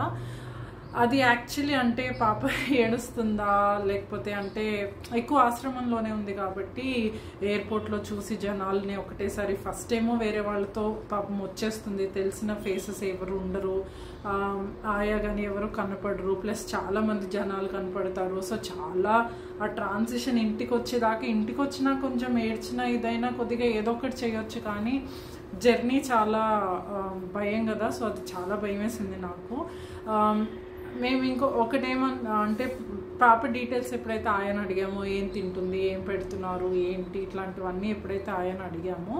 Speaker 1: అది యాక్చువల్లీ అంటే పాప ఏడుస్తుందా లేకపోతే అంటే ఎక్కువ ఆశ్రమంలోనే ఉంది కాబట్టి ఎయిర్పోర్ట్లో చూసి జనాల్ని ఒకటేసారి ఫస్ట్ ఏమో వేరే వాళ్ళతో పాపం వచ్చేస్తుంది, తెలిసిన ఫేసెస్ ఎవరు ఉండరు, ఆయా కానీ ఎవరు కనపడరు, ప్లస్ చాలామంది జనాలు కనపడతారు. సో చాలా ఆ ట్రాన్సిషన్ ఇంటికి వచ్చినా కొంచెం ఏడ్చినా ఇదైనా కొద్దిగా ఏదో ఒకటి చేయొచ్చు, కానీ జర్నీ చాలా భయం కదా. సో అది చాలా భయం వేసింది నాకు. మేము ఒకటేమన్నా అంటే పాప డీటెయిల్స్ ఎప్పుడైతే ఆయన అడిగామో, ఏం తింటుంది, ఏం పెడుతున్నారు, ఏంటి ఇట్లాంటివన్నీ ఎప్పుడైతే ఆయన అడిగామో,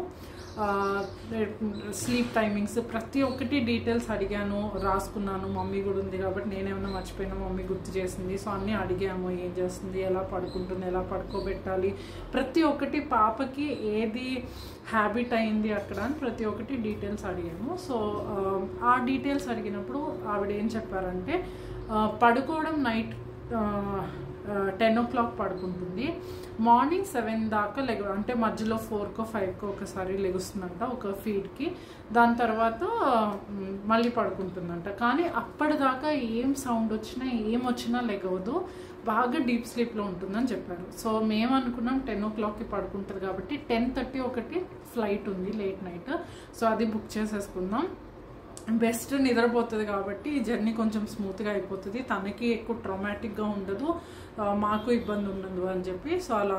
Speaker 1: స్లీప్ టైమింగ్స్ ప్రతి ఒక్కటి డీటెయిల్స్ అడిగాను, రాసుకున్నాను. మమ్మీ కూడా ఉంది కాబట్టి నేనేమన్నా మర్చిపోయినా మమ్మీ గుర్తు చేసింది. సో అన్నీ అడిగాము, ఏం చేస్తుంది, ఎలా పడుకుంటుంది, ఎలా పడుకోబెట్టాలి, ప్రతి ఒక్కటి పాపకి ఏది హ్యాబిట్ అయింది అక్కడ అని ప్రతి ఒక్కటి డీటెయిల్స్ అడిగాము. సో ఆ డీటెయిల్స్ అడిగినప్పుడు ఆవిడ ఏం చెప్పారంటే, పడుకోవడం నైట్ 10 o'clock పడుకుంటుంది, మార్నింగ్ 7 దాకా అంటే మధ్యలో 4కో 5కో ఒకసారి లెగుస్తుందంట ఒక ఫీడ్కి, దాని తర్వాత మళ్ళీ పడుకుంటుందంట. కానీ అప్పటిదాకా ఏం సౌండ్ వచ్చినా ఏం వచ్చినా లెగవదు, బాగా డీప్ స్లీప్లో ఉంటుందని చెప్పారు. సో మేము అనుకున్నాం 10 o'clockకి పడుకుంటుంది కాబట్టి 10:30 ఒకటి ఫ్లైట్ ఉంది లేట్ నైట్, సో అది బుక్ చేసేసుకుందాం. బెస్ట్ నిద్రపోతుంది కాబట్టి ఈ జర్నీ కొంచెం స్మూత్గా అయిపోతుంది, తనకి ఎక్కువ ట్రామాటిక్గా ఉండదు, మాకు ఇబ్బంది ఉండదు అని చెప్పి సో అలా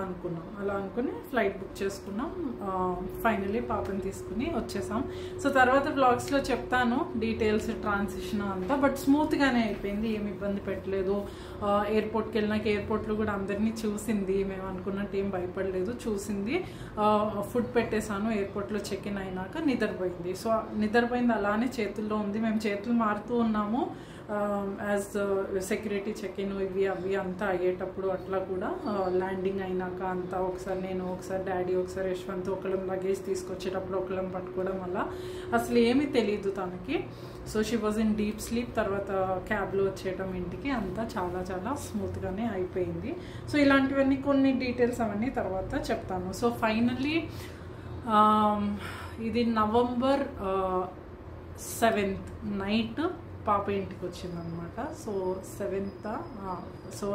Speaker 1: అనుకుని ఫ్లైట్ బుక్ చేసుకున్నాం. ఫైనలీ పాపని తీసుకుని వచ్చేసాం. సో తర్వాత బ్లాగ్స్లో చెప్తాను డీటెయిల్స్, ట్రాన్సిషన్ అంతా, బట్ స్మూత్గానే అయిపోయింది, ఏమి ఇబ్బంది పెట్టలేదు. ఎయిర్పోర్ట్కి వెళ్ళినాక ఎయిర్పోర్ట్లో కూడా అందరినీ చూసింది, మేము అనుకున్నట్టు ఏం భయపడలేదు, చూసింది. ఫుడ్ పెట్టేశాను, ఎయిర్పోర్ట్లో చెక్ ఇన్ అయినాక నిద్రపోయింది. సో నిద్రపోయింది అలానే చేతుల్లో ఉంది, మేము చేతులు మారుతూ ఉన్నాము యాజ్ సెక్యూరిటీ చెక్ ఇన్ ఇవి అవి అంతా అయ్యేటప్పుడు. అట్లా కూడా ల్యాండింగ్ అయినాక అంతా ఒకసారి నేను, ఒకసారి డాడీ, ఒకసారి యశ్వంత్ ఒకళ్ళం లగేజ్ తీసుకొచ్చేటప్పుడు ఒకళ్ళం పట్టుకోవడం వల్ల అసలు ఏమీ తెలియదు తనకి. So she was in deep sleep. తర్వాత క్యాబ్లో వచ్చేయటం ఇంటికి అంతా చాలా చాలా స్మూత్గానే అయిపోయింది. సో ఇలాంటివన్నీ కొన్ని డీటెయిల్స్ అవన్నీ తర్వాత చెప్తాను. సో ఫైనల్లీ ఇది November 7th నైట్ పాప ఇంటికి వచ్చిందనమాట. సో 7th సో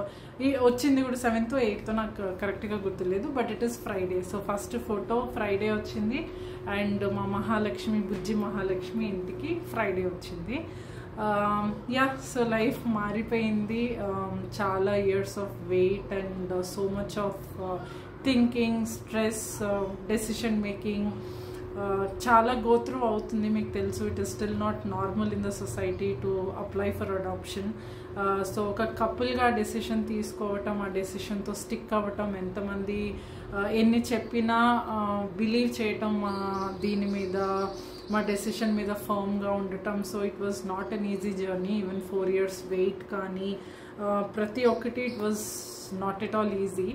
Speaker 1: వచ్చింది కూడా 7th 8th నాకు కరెక్ట్గా గుర్తులేదు, but it is Friday. So first photo Friday వచ్చింది, అండ్ మా మహాలక్ష్మి, బుజ్జి మహాలక్ష్మి ఇంటికి ఫ్రైడే వచ్చింది. సో లైఫ్ మారిపోయింది. చాలా years of wait and so much of thinking, stress, decision making చాలా గోత్రూ అవుతుంది. మీకు తెలుసు, it is still not normal in the society to apply for adoption. So ఒక కపుల్గా డెసిషన్ తీసుకోవటం, ఆ డెసిషన్తో స్టిక్ అవ్వటం, ఎంతమంది ఎన్ని చెప్పినా బిలీవ్ చేయటం దీని మీద, మా డెసిషన్ మీద ఫర్మ్గా ఉండటం. So it was not an easy journey. Even 4 years wait కానీ ప్రతి ఒక్కటి it was not at all easy.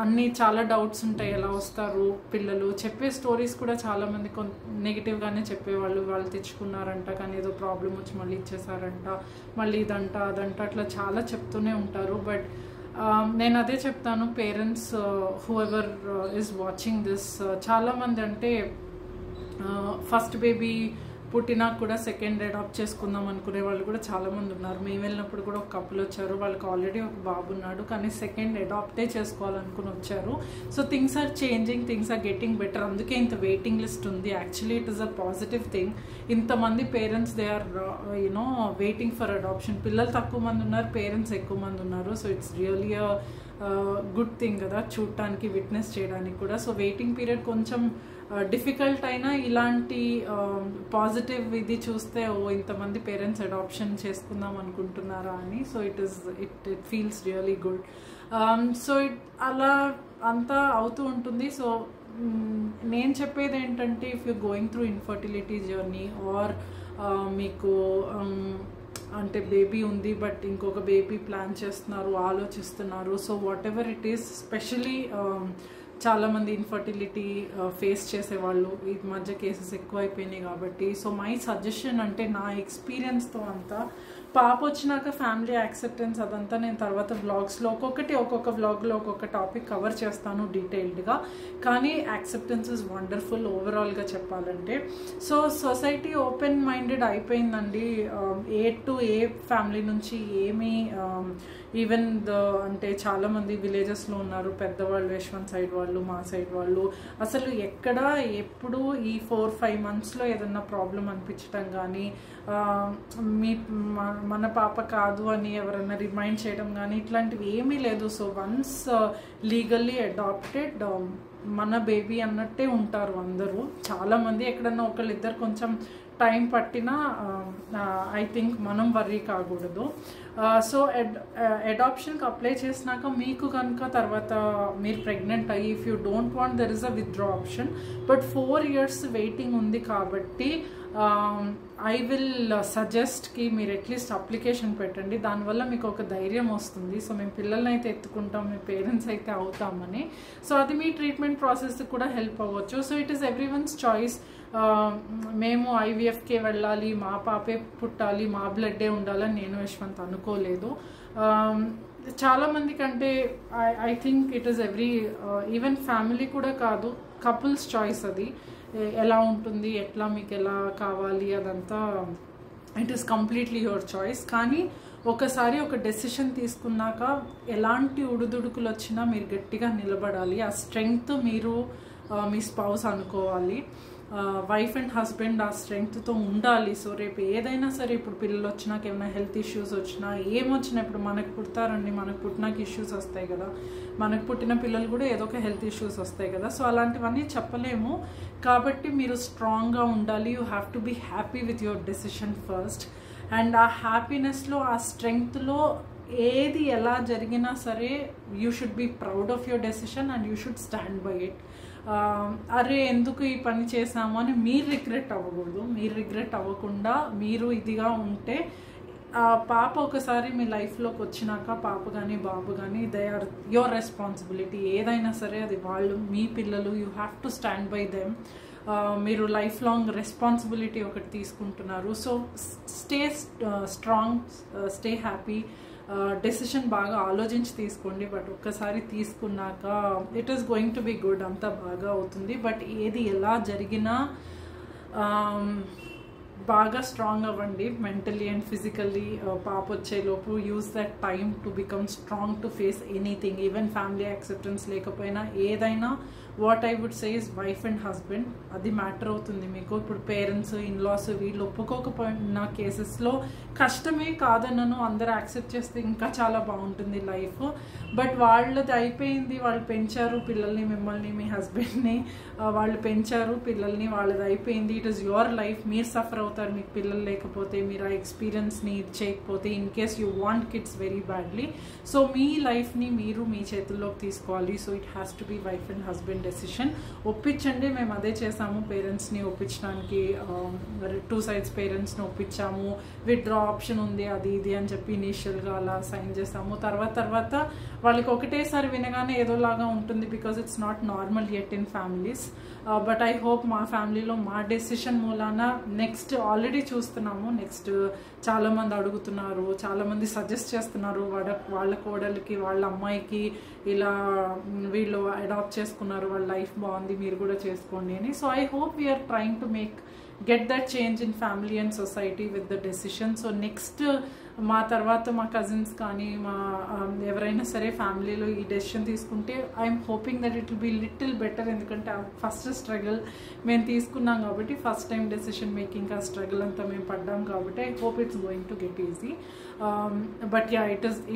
Speaker 1: అన్నీ చాలా డౌట్స్ ఉంటాయి, ఎలా వస్తారు పిల్లలు, చెప్పే స్టోరీస్ కూడా చాలామంది నెగిటివ్గానే చెప్పేవాళ్ళు. వాళ్ళు తెచ్చుకున్నారంట కానీ ఏదో ప్రాబ్లం వచ్చి మళ్ళీ ఇచ్చేసారంట, మళ్ళీ ఇదంట అదంట, అట్లా చాలా చెప్తూనే ఉంటారు. బట్ నేను అదే చెప్తాను, parents who ever is watching this, చాలామంది అంటే ఫస్ట్ బేబీ పుట్టినా కూడా సెకండ్ అడాప్ట్ చేసుకుందాం అనుకునే వాళ్ళు కూడా చాలామంది ఉన్నారు. మేము వెళ్ళినప్పుడు కూడా ఒక కపుల్ వచ్చారు, వాళ్ళకి ఆల్రెడీ ఒక బాబు ఉన్నాడు కానీ సెకండ్ అడాప్టే చేసుకోవాలనుకుని వచ్చారు. So things are changing, things are getting better. అందుకే ఇంత వెయిటింగ్ లిస్ట్ ఉంది. Actually it is a positive thing. ఇంతమంది parents they are you know waiting for adoption. పిల్లలు తక్కువ మంది ఉన్నారు, పేరెంట్స్ ఎక్కువ మంది ఉన్నారు. So it's really good thing కదా చూడటానికి, విట్నెస్ చేయడానికి కూడా. సో వెయిటింగ్ పీరియడ్ కొంచెం డిఫికల్ట్ అయినా ఇలాంటి పాజిటివ్ ఇది చూస్తే ఓ ఇంతమంది పేరెంట్స్ అడాప్షన్ చేసుకుందాం అనుకుంటున్నారా అని. So it feels really good. So అలా అంతా అవుతూ ఉంటుంది. సో నేను చెప్పేది ఏంటంటే, if you going through infertility journey or మీకు అంటే బేబీ ఉంది బట్ ఇంకొక బేబీ ప్లాన్ చేస్తున్నారు, ఆలోచిస్తున్నారు. So what ever it is, especially చాలామంది ఇన్ఫర్టిలిటీ ఫేస్ చేసేవాళ్ళు ఈ మధ్య కేసెస్ ఎక్కువ అయిపోయినాయి కాబట్టి. సో మై సజెషన్ అంటే, నా ఎక్స్పీరియన్స్తో అంతా, పాప వచ్చినాక ఫ్యామిలీ యాక్సెప్టెన్స్ అదంతా నేను తర్వాత వ్లాగ్స్లో ఒక్కొక్క వ్లాగ్లో ఒక్కొక్క టాపిక్ కవర్ చేస్తాను డీటెయిల్డ్గా. కానీ యాక్సెప్టెన్స్ ఇస్ వండర్ఫుల్ ఓవరాల్గా చెప్పాలంటే. సో సొసైటీ ఓపెన్ మైండెడ్ అయిపోయిందండి. ఏ ఫ్యామిలీ నుంచి ఏమీ ఈవెన్ అంటే చాలామంది విలేజెస్లో ఉన్నారు పెద్దవాళ్ళు, యశ్వంత్ సైడ్ వాళ్ళు, మా సైడ్ వాళ్ళు. అసలు ఎక్కడ ఎప్పుడు ఈ 4-5 monthsలో ఏదన్నా ప్రాబ్లం అనిపించడం కానీ, మన పాప కాదు అని ఎవరన్నా రిమైండ్ చేయడం కానీ ఇట్లాంటివి ఏమీ లేదు. సో వన్స్ లీగల్లీ అడాప్టెడ్ మన బేబీ అన్నట్టే ఉంటారు అందరూ. చాలామంది ఎక్కడన్నా ఒకళ్ళిద్దరు కొంచెం టైం పట్టినా ఐ థింక్ మనం వర్రీ కాకూడదు. సో అడాప్షన్కి అప్లై చేసినాక మీకు కనుక తర్వాత మీరు ప్రెగ్నెంట్ అయ్యి if you don't want there is a withdraw option. But 4 years waiting ఉంది కాబట్టి ఐ విల్ సజెస్ట్కి మీరు అట్లీస్ట్ అప్లికేషన్ పెట్టండి. దానివల్ల మీకు ఒక ధైర్యం వస్తుంది. సో మేము పిల్లల్ని అయితే ఎత్తుకుంటాం, మీ పేరెంట్స్ అయితే అవుతామని. సో అది మీ ట్రీట్మెంట్ ప్రాసెస్కి కూడా హెల్ప్ అవ్వచ్చు. So it is everyone's choice. మేము ఐవీఎఫ్కే వెళ్ళాలి, మా పాపే పుట్టాలి, మా బ్లడ్డే ఉండాలని నేను యశ్వంత్ అనుకోలేదు. చాలామందికి అంటే I think it is even family కూడా కాదు, కపుల్స్ చాయిస్. అది ఎలా ఉంటుంది, ఎట్లా మీకు ఎలా కావాలి అదంతా it is completely your choice. కానీ ఒకసారి ఒక డెసిషన్ తీసుకున్నాక ఎలాంటి ఉడుదుడుకులు వచ్చినా మీరు గట్టిగా నిలబడాలి. ఆ స్ట్రెంగ్త్ మీరు మీ స్పౌస్ అనుకోవాలి. వైఫ్ అండ్ హస్బెండ్ ఆ స్ట్రెంగ్త్తో ఉండాలి. సో రేపు ఏదైనా సరే, ఇప్పుడు పిల్లలు వచ్చినాక ఏమైనా హెల్త్ ఇష్యూస్ వచ్చినా ఏమొచ్చినా, ఇప్పుడు మనకు పుడతారండి, మనకు పుట్టినాక ఇష్యూస్ వస్తాయి కదా, మనకు పుట్టిన పిల్లలు కూడా ఏదో ఒక హెల్త్ ఇష్యూస్ వస్తాయి కదా. సో అలాంటివన్నీ చెప్పలేము. కాబట్టి మీరు స్ట్రాంగ్గా ఉండాలి. You have to be happy with your decision first. And ఆ హ్యాపీనెస్లో, ఆ స్ట్రెంగ్త్లో ఏది ఎలా జరిగినా సరే you should be proud of your decision and you should stand by it. అరే ఎందుకు ఈ పని చేసాము అని మీరు రిగ్రెట్ అవ్వకూడదు. మీరు రిగ్రెట్ అవ్వకుండా మీరు ఇదిగా ఉంటే పాప ఒకసారి మీ లైఫ్లోకి వచ్చినాక, పాప కానీ బాబు కానీ, దే ఆర్ యువర్ రెస్పాన్సిబిలిటీ. ఏదైనా సరే అది వాళ్ళు మీ పిల్లలు, you have to stand by them. మీరు లైఫ్ లాంగ్ రెస్పాన్సిబిలిటీ ఒకటి తీసుకుంటున్నారు. So stay strong, stay happy. Decision బాగా ఆలోచించి తీసుకోండి. బట్ ఒక్కసారి తీసుకున్నాక it is going to be good, అంతా బాగా అవుతుంది. బట్ ఏది ఎలా జరిగినా బాగా స్ట్రాంగ్ అవ్వండి మెంటలీ అండ్ ఫిజికల్లీ. పాప వచ్చేలోపు use that time to become strong to face anything. Even family acceptance లేకపోయినా ఏదైనా what I would say is wife and husband, అది మ్యాటర్ అవుతుంది మీకు. ఇప్పుడు పేరెంట్స్, ఇన్లాస్ వీళ్ళు ఒప్పుకోకపోయిన కేసెస్లో కష్టమే కాదనను, అందరూ యాక్సెప్ట్ చేస్తే ఇంకా చాలా బాగుంటుంది లైఫ్. బట్ వాళ్ళది అయిపోయింది, వాళ్ళు పెంచారు పిల్లల్ని, మిమ్మల్ని, మీ హస్బెండ్ని వాళ్ళు పెంచారు పిల్లల్ని, వాళ్ళది అయిపోయింది. It is your life. మీరు సఫర్ అవుతారు మీకు పిల్లలు లేకపోతే, మీరు ఆ ఎక్స్పీరియన్స్ని చేయకపోతే, in case you want kids very badly. So మీ లైఫ్ని మీరు మీ చేతుల్లోకి తీసుకోవాలి. So it has to be wife and husband decision. ఒప్పించండి. మేము అదే చేసాము, పేరెంట్స్ని ఒప్పించడానికి 2 sides పేరెంట్స్ని ఒప్పించాము. విత్డ్రా ఆప్షన్ ఉంది, అది ఇది అని చెప్పి ఇనీషియల్గా అలా సైన్ చేసాము. తర్వాత వాళ్ళకి ఒకటేసారి వినగానే ఏదోలాగా ఉంటుంది, because it's not normal yet in families. But I hope మా ఫ్యామిలీలో మా డెసిషన్ మూలాన నెక్స్ట్ ఆల్రెడీ చూస్తున్నాము. నెక్స్ట్ చాలామంది అడుగుతున్నారు, చాలామంది సజెస్ట్ చేస్తున్నారు వాళ్ళ కోడలికి, వాళ్ళ అమ్మాయికి ఇలా వీళ్ళు అడాప్ట్ చేసుకున్నారు, వాళ్ళ లైఫ్ బాగుంది, మీరు కూడా చేసుకోండి అని. So I hope we are trying to get that change in family and society with the decision. So next మా తర్వాత మా కజిన్స్ కానీ మా ఎవరైనా సరే ఫ్యామిలీలో ఈ డెసిషన్ తీసుకుంటే I'm hoping that it will be little better. ఎందుకంటే ఫస్ట్ స్ట్రగుల్ మేము తీసుకున్నాం కాబట్టి, ఫస్ట్ టైం డెసిషన్ మేకింగ్ ఆ స్ట్రగుల్ అంతా మేము పడ్డాం కాబట్టి I hope it's going to get easy. But yeah,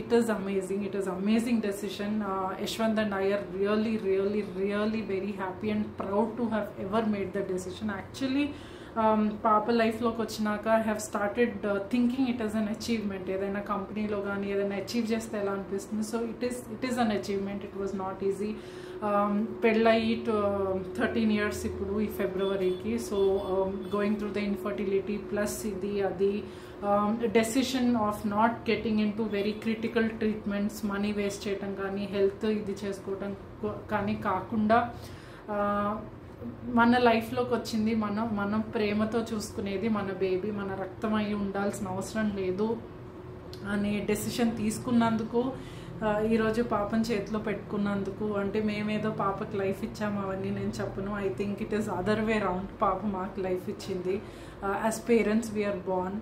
Speaker 1: it is amazing decision. Yashwant and I are really very happy and proud to have ever made the decision. Actually పాప లైఫ్లోకి వచ్చినాక I have started thinking it is an achievement. ఏదైనా కంపెనీలో కానీ ఏదైనా అచీవ్ చేస్తే ఎలా అనిపిస్తుంది. So it is an achievement. It was not easy. పెళ్ళయి 13 years ఇప్పుడు ఈ ఫిబ్రవరికి. So going through the infertility plus ఇది అది decision of not getting into very critical treatments, money waste చేయటం కానీ, హెల్త్ ఇది చేసుకోవటం కానీ కాకుండా మన లైఫ్లోకి వచ్చింది, మనం ప్రేమతో చూసుకునేది మన బేబీ, మన రక్తం అయి ఉండాల్సిన అవసరం లేదు అనే డెసిషన్ తీసుకున్నందుకు, ఈరోజు పాపని చేతిలో పెట్టుకున్నందుకు, అంటే మేమేదో పాపకి లైఫ్ ఇచ్చాము అవన్నీ నేను చెప్పను. I think it is other way round. పాప మాకు లైఫ్ ఇచ్చింది. As parents we are born.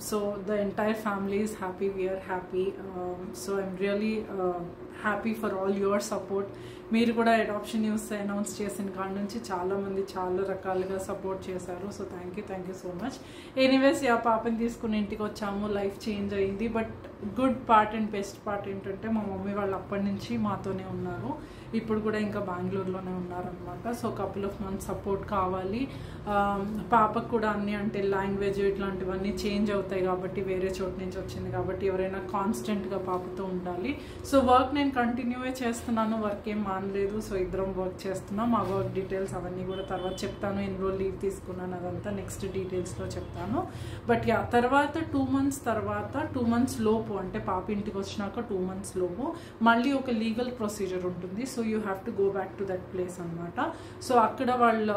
Speaker 1: So the entire family is happy, we are happy. So I'm really happy for all your support. మీరు కూడా అడాప్షన్ న్యూస్ అనౌన్స్ చేసిన కాడ నుంచి చాలామంది చాలా రకాలుగా సపోర్ట్ చేశారు. So thank you so much. Anyways ఆ పాపని తీసుకుని ఇంటికి వచ్చాము, లైఫ్ చేంజ్ అయింది. But good part and best part ఏంటంటే మా మమ్మీ వాళ్ళు అప్పటి నుంచి మాతోనే ఉన్నారు, ఇప్పుడు కూడా ఇంకా బెంగళూరులోనే ఉన్నారనమాట. So couple of months support కావాలి. పాపకు కూడా అన్నీ అంటే లాంగ్వేజ్ ఇట్లాంటివన్నీ చేంజ్ అవుతాయి కాబట్టి, వేరే చోటు నుంచి వచ్చింది కాబట్టి ఎవరైనా కాన్స్టెంట్గా పాపతో ఉండాలి. సో వర్క్ నేను కంటిన్యూవే చేస్తున్నాను, వర్క్ ఏం మానలేదు. సో ఇద్దరం వర్క్ చేస్తున్నాం. ఆ వర్క్ డీటెయిల్స్ అవన్నీ కూడా తర్వాత చెప్తాను. ఎన్ని రోజులు లీవ్ తీసుకున్నాను అదంతా నెక్స్ట్ డీటెయిల్స్లో చెప్తాను. బట్ తర్వాత 2 months తర్వాత 2 months లోపు అంటే పాప ఇంటికి వచ్చినాక 2 months లోపు మళ్ళీ ఒక లీగల్ ప్రొసీజర్ ఉంటుంది. So you have to go back to that place అనమాట. సో అక్కడ వాళ్ళ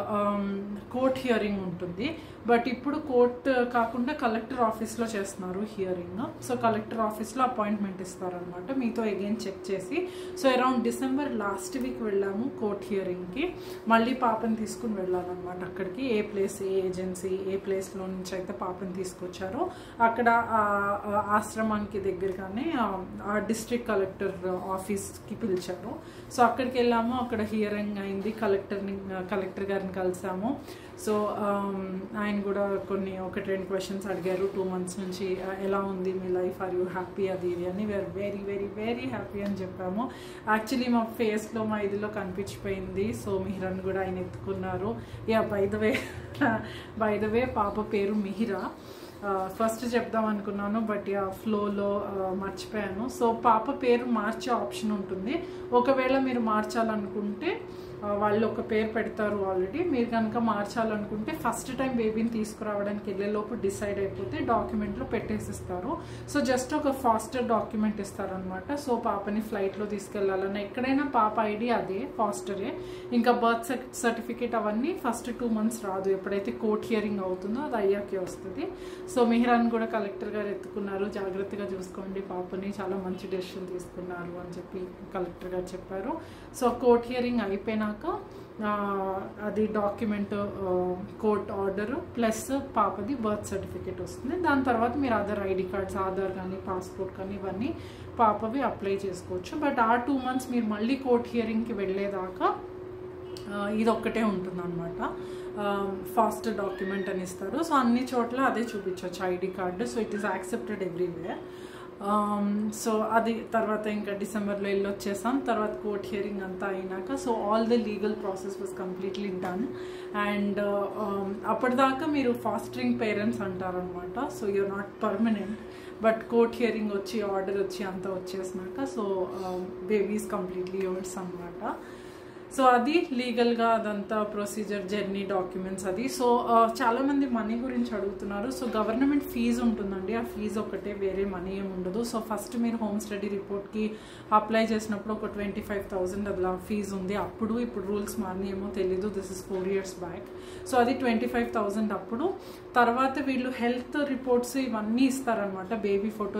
Speaker 1: కోర్ట్ హియరింగ్ ఉంటుంది. బట్ ఇప్పుడు కోర్ట్ కాకుండా కలెక్టర్ ఆఫీస్లో చేస్తున్నారు హియరింగ్. సో కలెక్టర్ ఆఫీస్లో అపాయింట్మెంట్ ఇస్తారనమాట, మీతో అగైన్ చెక్ చేసి. So around December last week వెళ్ళాము కోర్ట్ హియరింగ్కి. మళ్ళీ పాపని తీసుకుని వెళ్ళాలన్నమాట అక్కడికి. ఏ ప్లేస్, ఏ ఏజెన్సీ, ఏ ప్లేస్లో నుంచి అయితే పాపని తీసుకొచ్చారో అక్కడ ఆశ్రమానికి దగ్గరగానే ఆ డిస్ట్రిక్ట్ కలెక్టర్ ఆఫీస్కి పిలిచారు. సో అక్కడికి వెళ్ళాము, అక్కడ హియరింగ్ అయింది. కలెక్టర్ గారిని కలిసాము. సో ఆయన కూడా ఒక 2 questions అడిగారు. 2 months నుంచి ఎలా ఉంది మీ లైఫ్, ఆర్ యూ హ్యాపీ, అది ఇది అని. We are very very very happy అని చెప్పాము. యాక్చువల్లీ మా ఫేస్లో మా ఇదిలో కనిపించిపోయింది. సో మిహిరాన్ కూడా ఆయన ఎత్తుకున్నారు. బై ద వే పాప పేరు మిహిరా. ఫస్ట్ చెప్దాం అనుకున్నాను బట్ ఫ్లోలో మర్చిపోయాను. సో పాప పేరు మార్చే ఆప్షన్ ఉంటుంది. ఒకవేళ మీరు మార్చాలనుకుంటే వాళ్ళు ఒక పేరు పెడతారు ఆల్రెడీ. మీరు కనుక మార్చాలనుకుంటే ఫస్ట్ టైం బేబీని తీసుకురావడానికి వెళ్ళేలోపు డిసైడ్ అయిపోతే డాక్యుమెంట్లో పెట్టేసిస్తారు. సో జస్ట్ ఒక ఫాస్టర్ డాక్యుమెంట్ ఇస్తారనమాట. సో పాపని ఫ్లైట్లో తీసుకెళ్లాలన్నా ఎక్కడైనా పాప ఐడి అదే ఫాస్టరే. ఇంకా బర్త్ సర్టిఫికేట్ అవన్నీ ఫస్ట్ 2 months రాదు, ఎప్పుడైతే కోర్ట్ హియరింగ్ అవుతుందో అది అయ్యాకే వస్తుంది. సో మిహిరాన్ కూడా కలెక్టర్ గారు ఎత్తుకున్నారు, జాగ్రత్తగా చూసుకోండి పాపని, చాలా మంచి డెసిషన్ తీసుకున్నారు అని చెప్పి కలెక్టర్ గారు చెప్పారు. సో కోర్ట్ హియరింగ్ అయిపోయినాక అది డాక్యుమెంట్, కోర్ట్ ఆర్డర్ ప్లస్ పాపది బర్త్ సర్టిఫికేట్ వస్తుంది. దాని తర్వాత మీరు అదర్ ఐడి కార్డ్స్, ఆధార్ కానీ పాస్పోర్ట్ కానీ ఇవన్నీ పాపవి అప్లై చేసుకోవచ్చు. బట్ ఆ 2 months మీరు మళ్ళీ కోర్ట్ హియరింగ్కి వెళ్ళేదాకా ఇది ఒక్కటే ఉంటుందన్నమాట. ఫాస్ట్ డాక్యుమెంట్ అని ఇస్తారు. సో అన్ని చోట్ల అదే చూపించవచ్చు ID card. So it is accepted everywhere. So అది తర్వాత ఇంకా డిసెంబర్లో వెళ్ళొచ్చేసాం. తర్వాత కోర్ట్ హియరింగ్ అంతా అయినాక so all the legal process was completely done. And అప్పటిదాకా మీరు ఫాస్టరింగ్ పేరెంట్స్ అంటారనమాట. So you're not permanent. But court hearing వచ్చి ఆర్డర్ వచ్చి అంతా వచ్చేసినాక సో బేబీస్ కంప్లీట్లీ యోర్స్ అనమాట. సో అది లీగల్గా అదంతా ప్రొసీజర్, జర్నీ, డాక్యుమెంట్స్ అది. సో చాలామంది మనీ గురించి అడుగుతున్నారు. సో గవర్నమెంట్ ఫీజు ఉంటుందండి, ఆ ఫీజు ఒకటే, వేరే మనీ ఏమి ఉండదు. సో ఫస్ట్ మీరు హోమ్ స్టడీ రిపోర్ట్కి అప్లై చేసినప్పుడు ఒక 25,000 అలా ఫీజు ఉంది. ఇప్పుడు రూల్స్ మారినేమో తెలీదు, this is 4 years back. So అది 25,000 అప్పుడు. తర్వాత వీళ్ళు హెల్త్ రిపోర్ట్స్ ఇవన్నీ ఇస్తారనమాట. బేబీ ఫోటో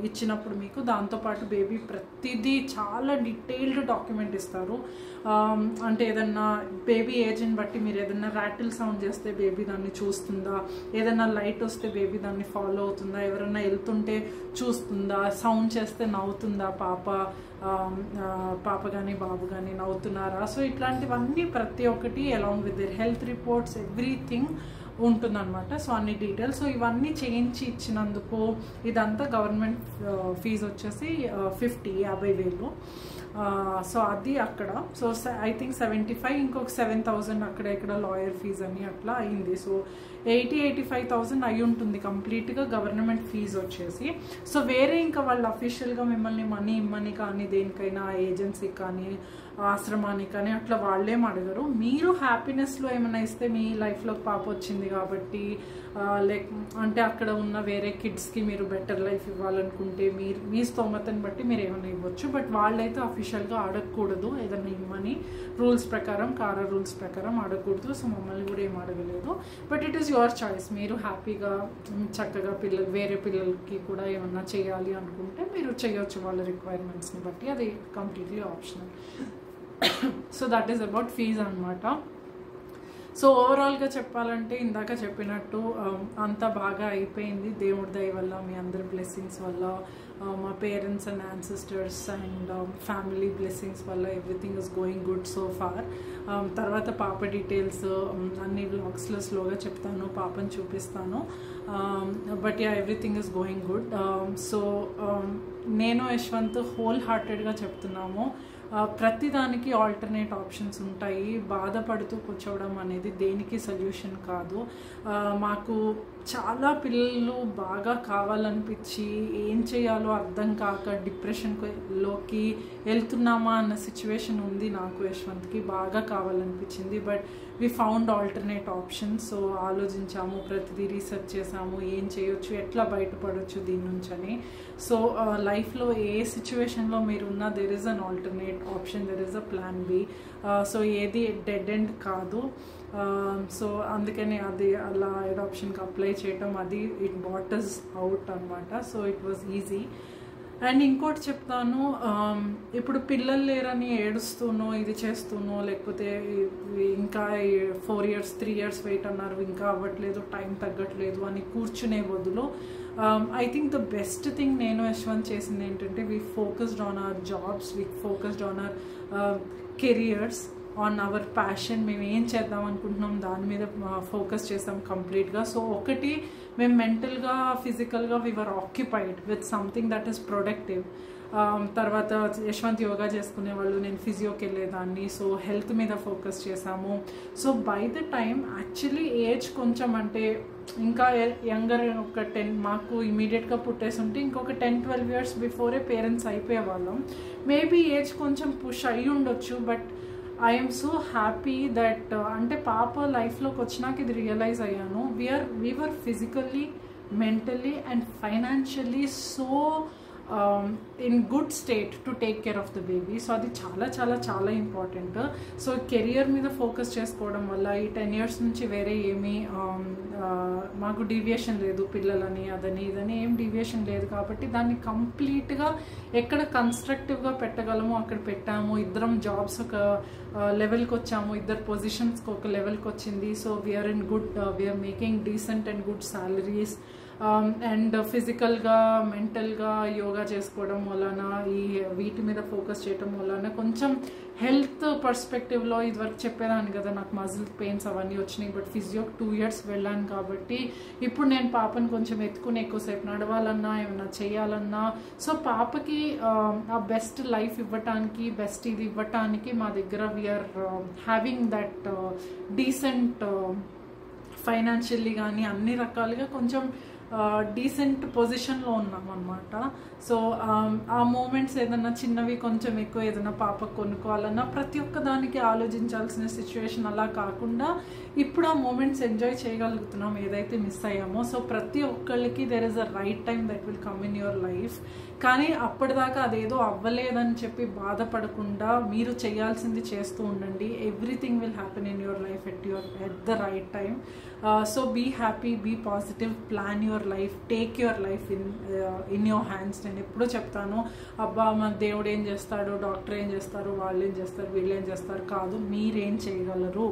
Speaker 1: ఇచ్చినప్పుడు మీకు దాంతోపాటు బేబీ ప్రతిదీ చాలా డీటెయిల్డ్ డాక్యుమెంట్ ఇస్తారు. అంటే ఏదన్నా బేబీ ఏజ్ని బట్టి మీరు ఏదన్నా ర్యాటిల్ సౌండ్ చేస్తే బేబీ దాన్ని చూస్తుందా, ఏదన్నా లైట్ వస్తే బేబీ దాన్ని ఫాలో అవుతుందా, ఎవరన్నా వెళ్తుంటే చూస్తుందా, సౌండ్ చేస్తే నవ్వుతుందా పాప కానీ బాబు కానీ నవ్వుతున్నారా. సో ఇట్లాంటివన్నీ ప్రతి ఒక్కటి along with their health reports everything ఉంటుందన్నమాట. సో అన్ని డీటెయిల్స్. సో ఇవన్నీ చేయించి ఇచ్చినందుకు ఇదంతా గవర్నమెంట్ ఫీజు వచ్చేసి 50,000. సో అది అక్కడ. సో ఐ థింక్ 75, ఇంకొక 7,000 అక్కడ ఇక్కడ లాయర్ ఫీజు అని అట్లా అయింది. సో 80,000-85,000 అయి ఉంటుంది కంప్లీట్గా గవర్నమెంట్ ఫీజు వచ్చేసి. సో వేరే ఇంకా వాళ్ళు అఫీషియల్గా మిమ్మల్ని మనీ ఇమ్మని కానీ దేనికైనా ఏజెన్సీకి కానీ ఆశ్రమానికి కానీ అట్లా వాళ్ళేం అడగరు. మీరు హ్యాపీనెస్లో ఏమైనా ఇస్తే మీ లైఫ్లోకి పాప వచ్చింది కాబట్టి అంటే అక్కడ ఉన్న వేరే కిడ్స్కి మీరు బెటర్ లైఫ్ ఇవ్వాలనుకుంటే మీ స్తోమతని బట్టి మీరు ఏమైనా ఇవ్వచ్చు. బట్ వాళ్ళైతే అఫీషియల్గా అడగకూడదు ఏదైనా ఇమ్మని, రూల్స్ ప్రకారం, కారా రూల్స్ ప్రకారం అడగకూడదు. సో మమ్మల్ని కూడా ఏం అడగలేదు. But it is your choice. మీరు హ్యాపీగా చక్కగా వేరే పిల్లలకి కూడా ఏమన్నా చేయాలి అనుకుంటే మీరు చేయొచ్చు వాళ్ళ రిక్వైర్మెంట్స్ని బట్టి. అది completely optional. So that is about fees అనమాట. సో ఓవరాల్గా చెప్పాలంటే ఇందాక చెప్పినట్టు అంతా బాగా అయిపోయింది దేవుడి దయ వల్ల, మీ అందరి బ్లెస్సింగ్స్ వల్ల, మా parents and ancestors and family blessings వల్ల everything is going good so far. తర్వాత పాప డీటెయిల్స్ అన్ని వ్లాగ్స్లో స్లోగా చెప్తాను, పాపని చూపిస్తాను. But ya everything is going good. So నేను యశ్వంత్ హోల్ హార్టెడ్గా చెప్తున్నాము, ప్రతిదానికి ఆల్టర్నేట్ ఆప్షన్స్ ఉంటాయి. బాధపడుతూ కూర్చోవడం అనేది దేనికి సొల్యూషన్ కాదు. మాకు చాలా పిల్లలు బాగా కావాలనిపించి ఏం చేయాలో అర్థం కాక డిప్రెషన్లోకి వెళ్తున్నామా అన్న సిచ్యువేషన్ ఉంది నాకు, యశ్వంత్కి బాగా కావాలనిపించింది. But we found alternate options. So ఆలోచించాము, ప్రతిదీ రీసెర్చ్ చేసాము, ఏం చేయొచ్చు, ఎట్లా బయటపడవచ్చు దీని నుంచి అని. సో లైఫ్లో ఏ సిచ్యువేషన్లో మీరు ఉన్నా there is an alternate option, there is a plan B. So ఏది డెడ్ ఎండ్ కాదు. సో అందుకని అది అలా అడాప్షన్కి అప్లై చేయటం, అది ఇట్ బాట్ us అవుట్ అనమాట. So it was easy. And ఇంకోటి చెప్తాను, ఇప్పుడు పిల్లలు లేరని ఏడుస్తూనో ఇది చేస్తూనో, లేకపోతే ఇంకా 4 years 3 years వెయిట్ అన్నారు, ఇంకా అవ్వట్లేదు, టైం తగ్గట్లేదు అని కూర్చునే బదులు I think the best thing నేను యశ్వంత్ చేసింది ఏంటంటే, we focused on our jobs, we focused on our careers, on hour passion. మేము ఏం చేద్దాం అనుకుంటున్నాం దాని మీద ఫోకస్ చేసాం కంప్లీట్గా. సో ఒకటి, మేము మెంటల్గా ఫిజికల్గా we're occupied with something that is productive. తర్వాత యశ్వంత్ యోగా చేసుకునే వాళ్ళు, నేను ఫిజియోకి వెళ్ళేదాన్ని. సో హెల్త్ మీద ఫోకస్ చేసాము. So by the time actually age కొంచెం అంటే ఇంకా యంగర్ ఒక 10, మాకు ఇమీడియట్గా పుట్టేసి ఉంటే ఇంకొక 10-12 years బిఫోరే పేరెంట్స్ అయిపోయే వాళ్ళం. మేబీ ఏజ్ కొంచెం పుష్ అయ్యి ఉండొచ్చు. But I'm so happy that అంటే పాప లైఫ్లోకి వచ్చినాక ఇది రియలైజ్ అయ్యాను, we're physically, mentally and financially so in good state to take care of the baby. So అది చాలా చాలా చాలా ఇంపార్టెంట్. సో కెరియర్ మీద ఫోకస్ చేసుకోవడం వల్ల ఈ 10 years నుంచి వేరే ఏమీ మాకు డీవియేషన్ లేదు, పిల్లలని అదని ఇదని ఏం డీవియేషన్ లేదు. కాబట్టి దాన్ని కంప్లీట్గా ఎక్కడ కన్స్ట్రక్టివ్గా పెట్టగలమో అక్కడ పెట్టాము. ఇద్దరం జాబ్స్ ఒక లెవెల్కి వచ్చాము, ఇద్దరు పొజిషన్స్కి ఒక లెవెల్కి వచ్చింది. So we're in good, we're making decent and good salaries. And ఫిజికల్గా మెంటల్గా యోగా చేసుకోవడం వలన, ఈ వీటి మీద ఫోకస్ చేయడం వలన కొంచెం హెల్త్ పర్స్పెక్టివ్లో, ఇదివరకు చెప్పేదాన్ని కదా నాకు మజిల్ పెయిన్స్ అవన్నీ వచ్చినాయి. బట్ ఫిజియోకి 2 years వెళ్ళాను కాబట్టి ఇప్పుడు నేను పాపని కొంచెం ఎత్తుకుని ఎక్కువసేపు నడవాలన్నా ఏమన్నా చేయాలన్నా, సో పాపకి ఆ బెస్ట్ లైఫ్ ఇవ్వటానికి, బెస్ట్ ఇది ఇవ్వటానికి మా దగ్గర we're having that decent financially కానీ అన్ని రకాలుగా కొంచెం డీసెంట్ పొజిషన్లో ఉన్నాం అనమాట. సో ఆ మూమెంట్స్ ఏదన్నా చిన్నవి కొంచెం ఎక్కువ ఏదైనా పాపకు కొనుక్కోవాలన్నా ప్రతి ఒక్క దానికి ఆలోచించాల్సిన సిచ్యువేషన్ అలా కాకుండా ఇప్పుడు ఆ మూమెంట్స్ ఎంజాయ్ చేయగలుగుతున్నాం ఏదైతే మిస్ అయ్యామో. సో ప్రతి ఒక్కళ్ళకి there is a right time that will come in your life. కానీ అప్పటిదాకా అదేదో అవ్వలేదని చెప్పి బాధపడకుండా మీరు చేయాల్సింది చేస్తూ ఉండండి. Everything will happen in your life at the right time. So be happy, be positive, plan your life, take your life in your hands. నేను ఎప్పుడూ చెప్తాను, అబ్బా మన దేవుడు ఏం చేస్తాడు, డాక్టర్ ఏం చేస్తారు, వాళ్ళు ఏం చేస్తారు, వీళ్ళు ఏం చేస్తారు కాదు, మీరేం చేయగలరు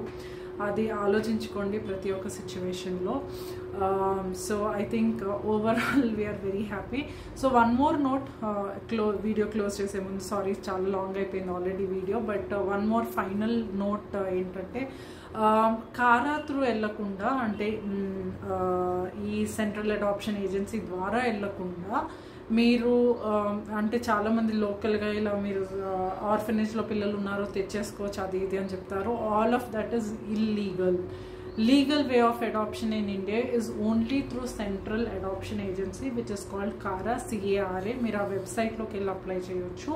Speaker 1: అది ఆలోచించుకోండి ప్రతి ఒక్క సిచ్యువేషన్లో. So I think overall we're very happy. So one more note, video close చేసే ముందు, సారీ చాలా లాంగ్ అయిపోయింది already video, but one more final note ఏంటంటే, కారా త్రూ వెళ్ళకుండా, అంటే ఈ సెంట్రల్ అడాప్షన్ ఏజెన్సీ ద్వారా వెళ్ళకుండా మీరు అంటే చాలామంది లోకల్గా ఇలా మీరు ఆర్ఫనేజ్లో పిల్లలు ఉన్నారో తెచ్చేసుకోవచ్చు అది ఇది అని చెప్తారు. All of that is illegal. Legal way of adoption in India is only through Central Adoption Agency, which is called CARA, CARA. మీరు ఆ వెబ్సైట్లోకి వెళ్ళి అప్లై చేయొచ్చు.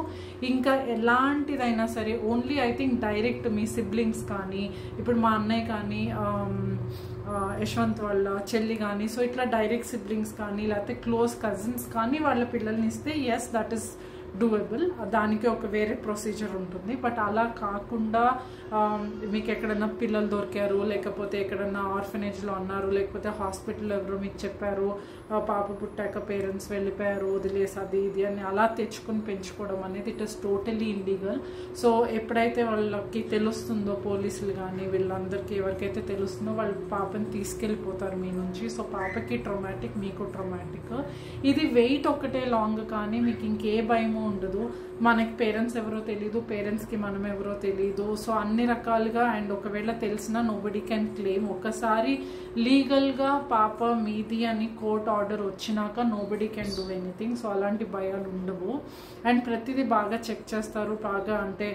Speaker 1: ఇంకా ఎలాంటిదైనా సరే only I think direct me siblings కానీ, ఇప్పుడు మా అన్నయ్య కానీ, యశ్వంత్ వాళ్ళ చెల్లి కానీ, సో ఇట్లా డైరెక్ట్ సిబ్లింగ్స్ కానీ లేకపోతే క్లోజ్ కజిన్స్ కానీ వాళ్ళ పిల్లల్ని ఇస్తే ఎస్ దట్ ఈస్ డూయబుల్. దానికి ఒక వేరే ప్రొసీజర్ ఉంటుంది. బట్ అలా కాకుండా మీకు ఎక్కడన్నా పిల్లలు దొరికారు, లేకపోతే ఎక్కడన్నా ఆర్ఫనేజ్లో అన్నారు, లేకపోతే హాస్పిటల్లో ఎవరో మీకు చెప్పారు పాప పుట్టాక పేరెంట్స్ వెళ్ళిపోయారు వదిలేసి అది ఇది అని అలా తెచ్చుకొని పెంచుకోవడం అనేది it is totally illegal. So ఎప్పుడైతే వాళ్ళకి తెలుస్తుందో పోలీసులు కానీ వీళ్ళందరికీ ఎవరికైతే తెలుస్తుందో వాళ్ళు పాపని తీసుకెళ్ళిపోతారు మీ నుంచి. సో పాపకి ట్రామాటిక్, మీకు ట్రామాటిక్. ఇది వెయిట్ ఒకటే లాంగ్, కానీ మీకు ఇంకే భయము ఉండదు. మనకి పేరెంట్స్ ఎవరో తెలీదు, పేరెంట్స్కి మనం ఎవరో తెలీదు. సో అన్ని రకాలుగా. అండ్ ఒకవేళ తెలిసినా నోబడీ కెన్ క్లెయిమ్. ఒకసారి లీగల్గా పాప మీది అని కోర్ట్ ఆర్డర్ వచ్చినాక nobody can do anything. So అలాంటి భయాలు ఉండవు. అండ్ ప్రతిదీ బాగా చెక్ చేస్తారు. బాగా అంటే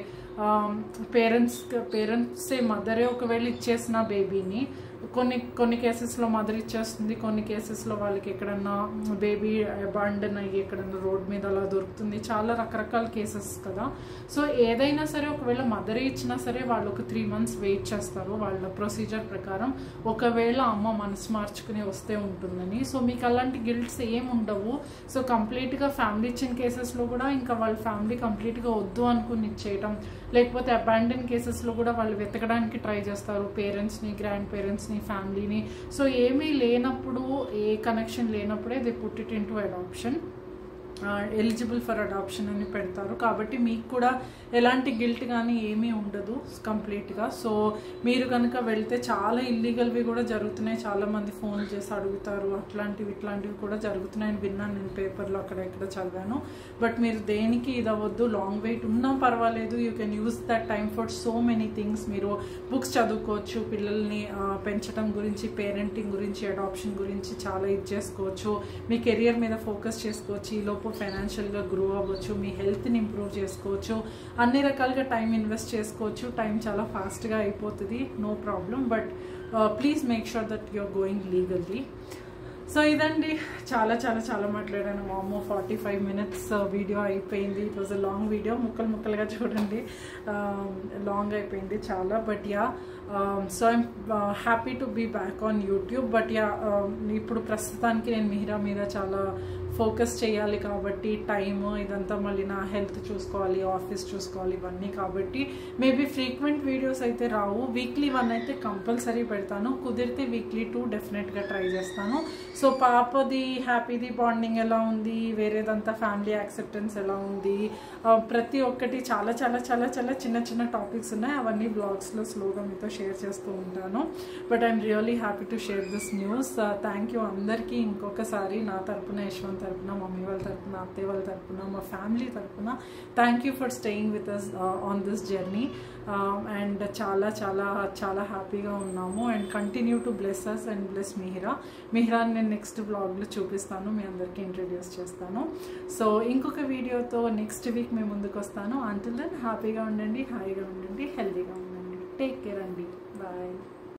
Speaker 1: పేరెంట్సే మదరే ఒకవేళ ఇచ్చేసిన బేబీని, కొన్ని కేసెస్లో మదర్ ఇచ్చేస్తుంది, కొన్ని కేసెస్లో వాళ్ళకి ఎక్కడన్నా బేబీ అబాండన్ అయ్యి ఎక్కడన్నా రోడ్ మీద అలా దొరుకుతుంది. చాలా రకరకాల కేసెస్ కదా. సో ఏదైనా సరే ఒకవేళ మదరే ఇచ్చినా సరే వాళ్ళు ఒక 3 months వెయిట్ చేస్తారు వాళ్ళ ప్రొసీజర్ ప్రకారం. ఒకవేళ అమ్మ మనసు మార్చుకుని వస్తే ఉంటుందని. సో మీకు అలాంటి గిల్ట్స్ ఏమి ఉండవు. సో కంప్లీట్గా ఫ్యామిలీ ఇచ్చిన కేసెస్లో కూడా ఇంకా వాళ్ళ ఫ్యామిలీ కంప్లీట్గా వద్దు అనుకుని ఇచ్చేయటం, లేకపోతే అబాండన్ కేసెస్లో కూడా వాళ్ళు వెతకడానికి ట్రై చేస్తారు పేరెంట్స్ని, గ్రాండ్ పేరెంట్స్ని, ఫ్యామిలీని. సో ఏమీ లేనప్పుడు, ఏ కనెక్షన్ లేనప్పుడే they put it into adoption, eligible for adoption అని పెడతారు. కాబట్టి మీకు కూడా ఎలాంటి గిల్ట్ కానీ ఏమీ ఉండదు కంప్లీట్గా. సో మీరు కనుక వెళ్తే చాలా ఇల్లీగల్వి కూడా జరుగుతున్నాయి. చాలామంది ఫోన్ చేసి అడుగుతారు, ఇట్లాంటివి కూడా జరుగుతున్నాయని విన్నాను నేను పేపర్లో అక్కడెక్కడ చదివాను. బట్ మీరు దేనికి ఇదవద్దు. లాంగ్ వెయిట్ ఉన్నా పర్వాలేదు. You can use that time for so many things. మీరు బుక్స్ చదువుకోవచ్చు, పిల్లల్ని పెంచడం గురించి, పేరెంటింగ్ గురించి, అడాప్షన్ గురించి చాలా ఇది చేసుకోవచ్చు. మీ కెరియర్ మీద ఫోకస్ చేసుకోవచ్చు. ఈలోపు ఫైనాన్షియల్గా గ్రో అవ్వచ్చు, మీ హెల్త్ని ఇంప్రూవ్ చేసుకోవచ్చు, అన్ని రకాలుగా టైం ఇన్వెస్ట్ చేసుకోవచ్చు. టైం చాలా ఫాస్ట్గా అయిపోతుంది, no problem. But please make sure that you're going legally. So ఇదండి, చాలా మాట్లాడాను. వామ్మో 45 minutes వీడియో అయిపోయింది. It was a long video. ముక్కలుగా చూడండి, లాంగ్ అయిపోయింది చాలా. But yeah, so I'm happy to be back on YouTube. But yeah, ఇప్పుడు ప్రస్తుతానికి నేను మిహిరా మీద చాలా ఫోకస్ చేయాలి కాబట్టి టైమ్ ఇదంతా మళ్ళీ నా హెల్త్ చూసుకోవాలి, ఆఫీస్ చూసుకోవాలి, ఇవన్నీ. కాబట్టి మేబీ ఫ్రీక్వెంట్ వీడియోస్ అయితే రావు. వీక్లీ 1 అయితే కంపల్సరీ పెడతాను. కుదిరితే వీక్లీ 2 డెఫినెట్గా ట్రై చేస్తాను. సో పాపది హ్యాపీది బాండింగ్ ఎలా ఉంది, వేరేదంతా ఫ్యామిలీ యాక్సెప్టెన్స్ ఎలా ఉంది, ప్రతి ఒక్కటి చాలా చిన్న టాపిక్స్ ఉన్నాయి. అవన్నీ బ్లాగ్స్లో స్లోగా మీతో షేర్ చేస్తూ ఉంటాను. But I'm really happy to share this news. Thank you అందరికీ ఇంకొకసారి నా తరపున, యశ్వంత్ తరపున, మమ్మీ వాళ్ళ తరపున, అత్తయ్య వాళ్ళ తరపున, మా ఫ్యామిలీ తరపున thank you for staying with us on this journey. And చాలా హ్యాపీగా ఉన్నాము. And continue to bless us and bless మిహిరాని నేను నెక్స్ట్ బ్లాగ్లో చూపిస్తాను, మీ అందరికీ ఇంట్రడ్యూస్ చేస్తాను. సో ఇంకొక వీడియోతో నెక్స్ట్ వీక్ మేము ముందుకు వస్తాను. అంటిల్ దెన్ హ్యాపీగా ఉండండి, హాయిగా ఉండండి, హెల్తీగా ఉండండి. టేక్ కేర్ అండి. బాయ్.